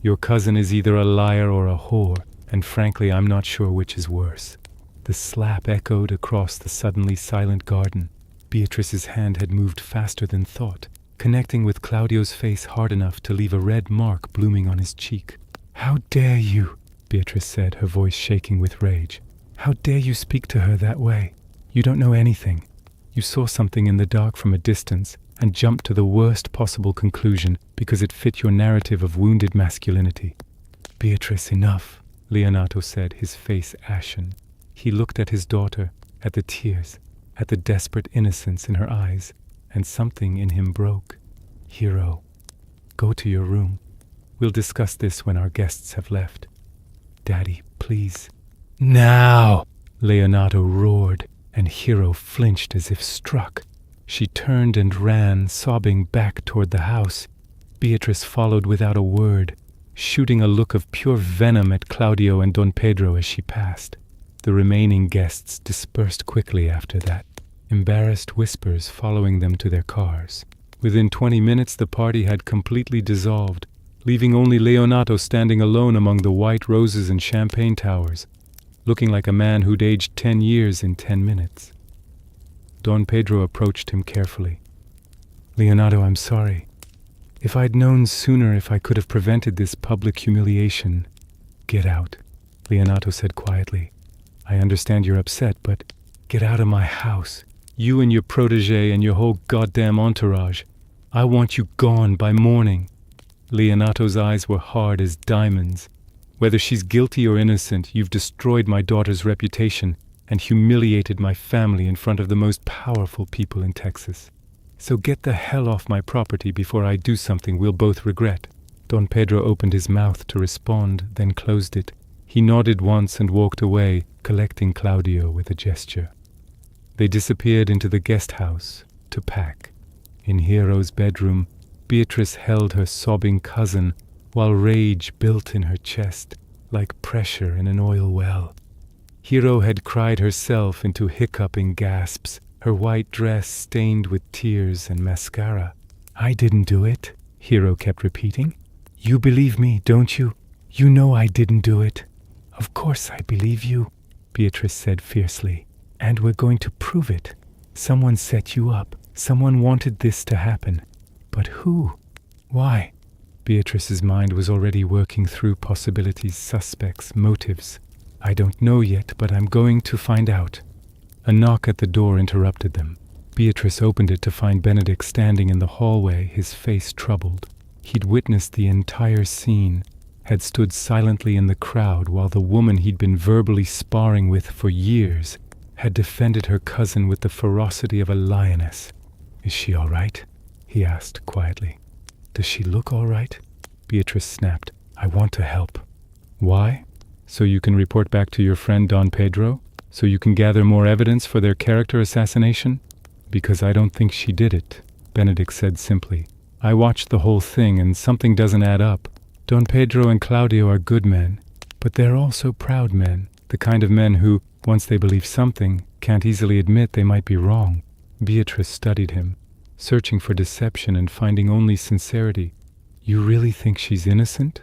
Your cousin is either a liar or a whore, and frankly I'm not sure which is worse. The slap echoed across the suddenly silent garden. Beatrice's hand had moved faster than thought, connecting with Claudio's face hard enough to leave a red mark blooming on his cheek. How dare you? Beatrice said, her voice shaking with rage. How dare you speak to her that way? You don't know anything. You saw something in the dark from a distance and jumped to the worst possible conclusion because it fit your narrative of wounded masculinity. Beatrice, enough, Leonato said, his face ashen. He looked at his daughter, at the tears, at the desperate innocence in her eyes, and something in him broke. Hero, go to your room. We'll discuss this when our guests have left. Daddy, please. Now! Leonato roared, and Hero flinched as if struck. She turned and ran, sobbing back toward the house. Beatrice followed without a word, shooting a look of pure venom at Claudio and Don Pedro as she passed. The remaining guests dispersed quickly after that, embarrassed whispers following them to their cars. Within 20 minutes the party had completely dissolved, leaving only Leonato standing alone among the white roses and champagne towers, looking like a man who'd aged 10 years in 10 minutes. Don Pedro approached him carefully. Leonato, I'm sorry. If I'd known sooner if I could have prevented this public humiliation. Get out, Leonato said quietly. I understand you're upset, but get out of my house. You and your protege and your whole goddamn entourage. I want you gone by morning. Leonato's eyes were hard as diamonds. Whether she's guilty or innocent, you've destroyed my daughter's reputation and humiliated my family in front of the most powerful people in Texas. So get the hell off my property before I do something we'll both regret. Don Pedro opened his mouth to respond, then closed it. He nodded once and walked away, collecting Claudio with a gesture. They disappeared into the guest house to pack. In Hero's bedroom, Beatrice held her sobbing cousin while rage built in her chest like pressure in an oil well. Hero had cried herself into hiccuping gasps, her white dress stained with tears and mascara. I didn't do it, Hero kept repeating. You believe me, don't you? You know I didn't do it. Of course I believe you, Beatrice said fiercely. And we're going to prove it. Someone set you up. Someone wanted this to happen. But who? Why? Beatrice's mind was already working through possibilities, suspects, motives. I don't know yet, but I'm going to find out. A knock at the door interrupted them. Beatrice opened it to find Benedick standing in the hallway, his face troubled. He'd witnessed the entire scene, had stood silently in the crowd while the woman he'd been verbally sparring with for years had defended her cousin with the ferocity of a lioness. Is she all right? He asked quietly. Does she look all right? Beatrice snapped. I want to help. Why? So you can report back to your friend Don Pedro? So you can gather more evidence for their character assassination? Because I don't think she did it, Benedick said simply. I watched the whole thing and something doesn't add up. Don Pedro and Claudio are good men, but they're also proud men, the kind of men who, once they believe something, can't easily admit they might be wrong. Beatrice studied him, searching for deception and finding only sincerity. You really think she's innocent?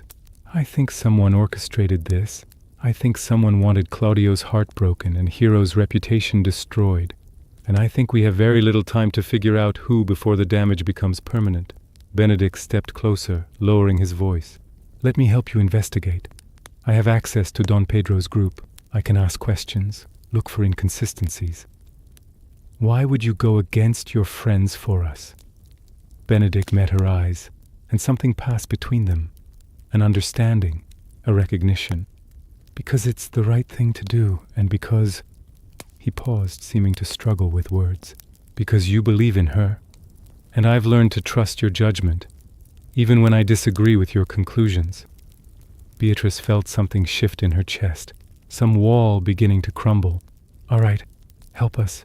I think someone orchestrated this. I think someone wanted Claudio's heart broken and Hero's reputation destroyed. And I think we have very little time to figure out who before the damage becomes permanent. Benedick stepped closer, lowering his voice. Let me help you investigate. I have access to Don Pedro's group. I can ask questions, look for inconsistencies. Why would you go against your friends for us? Benedick met her eyes, and something passed between them. An understanding, a recognition. Because it's the right thing to do, and because... He paused, seeming to struggle with words. Because you believe in her. And I've learned to trust your judgment, even when I disagree with your conclusions. Beatrice felt something shift in her chest, some wall beginning to crumble. All right, help us.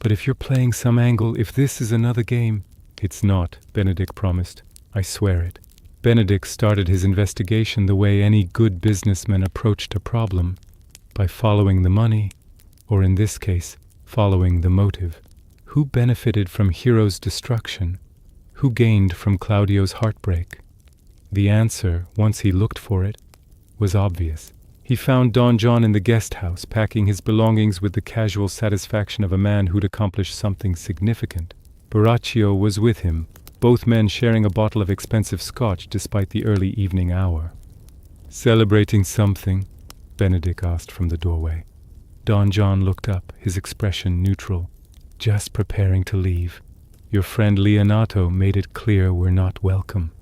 But if you're playing some angle, if this is another game... It's not, Benedick promised. I swear it. Benedick started his investigation the way any good businessman approached a problem, by following the money, or in this case, following the motive. Who benefited from Hero's destruction? Who gained from Claudio's heartbreak? The answer, once he looked for it, was obvious. He found Don John in the guest house, packing his belongings with the casual satisfaction of a man who'd accomplished something significant. Buracchio was with him, both men sharing a bottle of expensive scotch despite the early evening hour. "Celebrating something?" Benedick asked from the doorway. Don John looked up, his expression neutral. "Just preparing to leave. Your friend Leonato made it clear we're not welcome."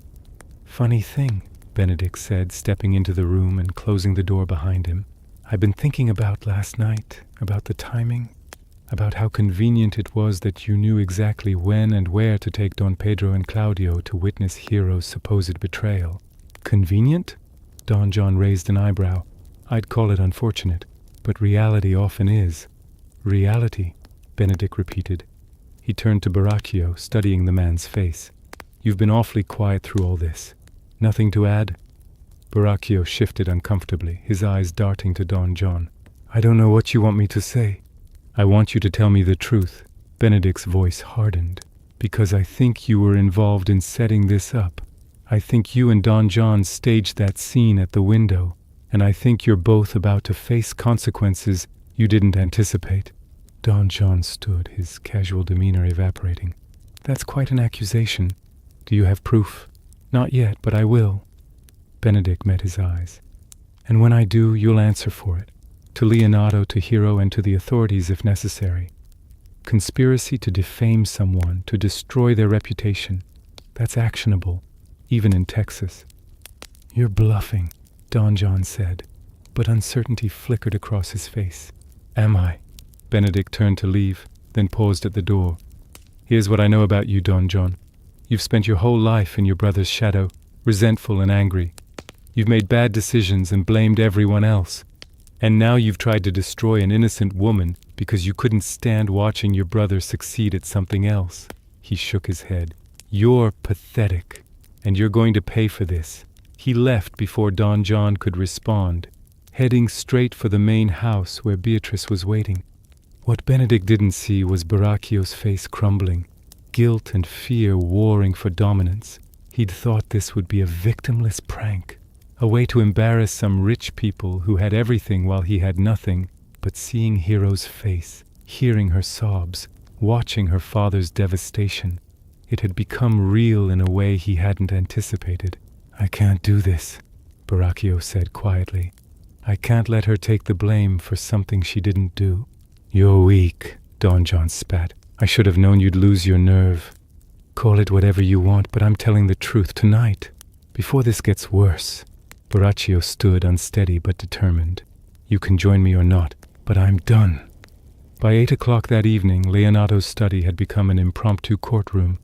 "Funny thing," Benedick said, stepping into the room and closing the door behind him. "I've been thinking about last night, about the timing, about how convenient it was that you knew exactly when and where to take Don Pedro and Claudio to witness Hero's supposed betrayal." "Convenient?" Don John raised an eyebrow. "I'd call it unfortunate, but reality often is." "Reality," Benedick repeated. He turned to Buracchio, studying the man's face. "You've been awfully quiet through all this. Nothing to add?" Buracchio shifted uncomfortably, his eyes darting to Don John. "I don't know what you want me to say." "I want you to tell me the truth." Benedick's voice hardened. "Because I think you were involved in setting this up. I think you and Don John staged that scene at the window, and I think you're both about to face consequences you didn't anticipate." Don John stood, his casual demeanor evaporating. "That's quite an accusation. Do you have proof?" "Not yet, but I will." Benedick met his eyes. "And when I do, you'll answer for it. To Leonato, to Hero, and to the authorities if necessary. Conspiracy to defame someone, to destroy their reputation. That's actionable, even in Texas." "You're bluffing," Don John said, but uncertainty flickered across his face. "Am I?" Benedick turned to leave, then paused at the door. "Here's what I know about you, Don John. You've spent your whole life in your brother's shadow, resentful and angry. You've made bad decisions and blamed everyone else. And now you've tried to destroy an innocent woman because you couldn't stand watching your brother succeed at something else." He shook his head. "You're pathetic, and you're going to pay for this." He left before Don John could respond, heading straight for the main house where Beatrice was waiting. What Benedick didn't see was Buracchio's face crumbling, guilt and fear warring for dominance. He'd thought this would be a victimless prank, a way to embarrass some rich people who had everything while he had nothing, but seeing Hero's face, hearing her sobs, watching her father's devastation, it had become real in a way he hadn't anticipated. "I can't do this," Buracchio said quietly. "I can't let her take the blame for something she didn't do." "You're weak," Don John spat. "I should have known you'd lose your nerve. Call it whatever you want, but I'm telling the truth tonight, before this gets worse." Buracchio stood unsteady but determined. "You can join me or not, but I'm done." By 8 o'clock that evening, Leonato's study had become an impromptu courtroom.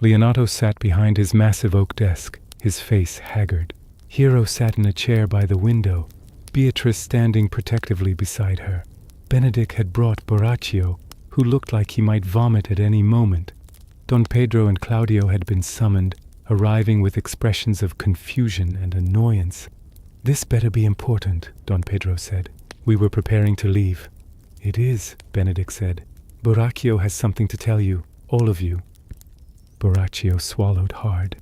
Leonato sat behind his massive oak desk, his face haggard. Hero sat in a chair by the window, Beatrice standing protectively beside her. Benedick had brought Buracchio, who looked like he might vomit at any moment. Don Pedro and Claudio had been summoned, arriving with expressions of confusion and annoyance. "This better be important," Don Pedro said. "We were preparing to leave." "It is," Benedick said. "Buracchio has something to tell you, all of you." Buracchio swallowed hard,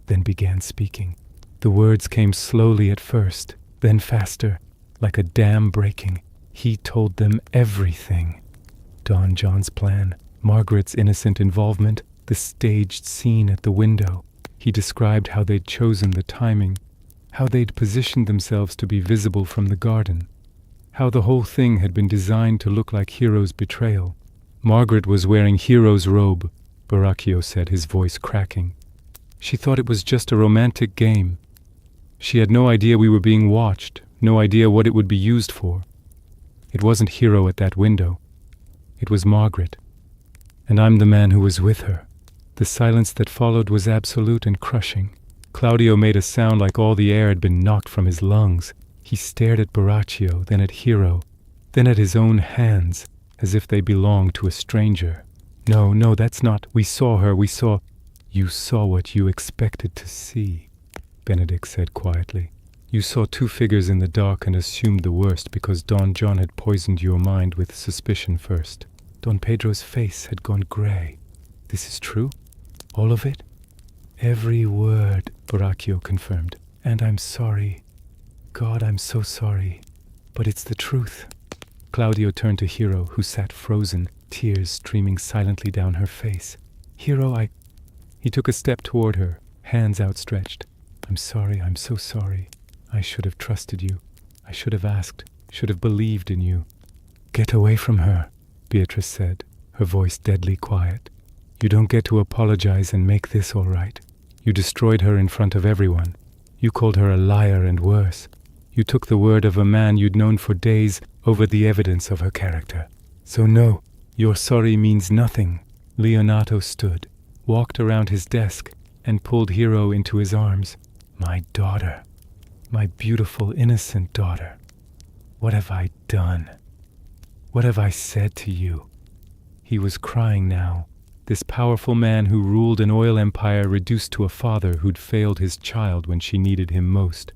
then began speaking. The words came slowly at first, then faster, like a dam breaking. He told them everything. Don John's plan, Margaret's innocent involvement, the staged scene at the window. He described how they'd chosen the timing, how they'd positioned themselves to be visible from the garden, how the whole thing had been designed to look like Hero's betrayal. "Margaret was wearing Hero's robe," Buracchio said, his voice cracking. "She thought it was just a romantic game. She had no idea we were being watched, no idea what it would be used for. It wasn't Hero at that window. It was Margaret. And I'm the man who was with her." The silence that followed was absolute and crushing. Claudio made a sound like all the air had been knocked from his lungs. He stared at Buracchio, then at Hero, then at his own hands. as if they belonged to a stranger. No, no, that's not. We saw her, we saw. You saw what you expected to see, Benedick said quietly. You saw two figures in the dark and assumed the worst because Don John had poisoned your mind with suspicion first. Don Pedro's face had gone grey. This is true? All of it? Every word, Borachio confirmed. And I'm sorry. God, I'm so sorry. But it's the truth. Claudio turned to Hero, who sat frozen, tears streaming silently down her face. Hero, He took a step toward her, hands outstretched. I'm sorry, I'm so sorry. I should have trusted you. I should have asked, should have believed in you. Get away from her, Beatrice said, her voice deadly quiet. You don't get to apologize and make this all right. You destroyed her in front of everyone. You called her a liar and worse. You took the word of a man you'd known for days over the evidence of her character. So no, your sorry means nothing. Leonato stood, walked around his desk, and pulled Hero into his arms. My daughter. My beautiful, innocent daughter. What have I done? What have I said to you? He was crying now. This powerful man who ruled an oil empire reduced to a father who'd failed his child when she needed him most.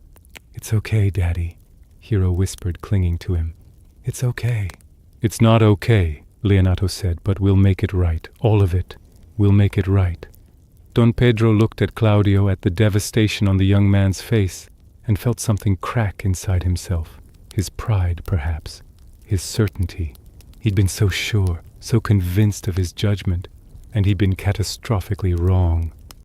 It's okay, Daddy, Hero whispered, clinging to him. It's okay. It's not okay, Leonato said, but we'll make it right. All of it. We'll make it right. Don Pedro looked at Claudio, at the devastation on the young man's face, and felt something crack inside himself. His pride, perhaps. His certainty. He'd been so sure, so convinced of his judgment, and he'd been catastrophically wrong.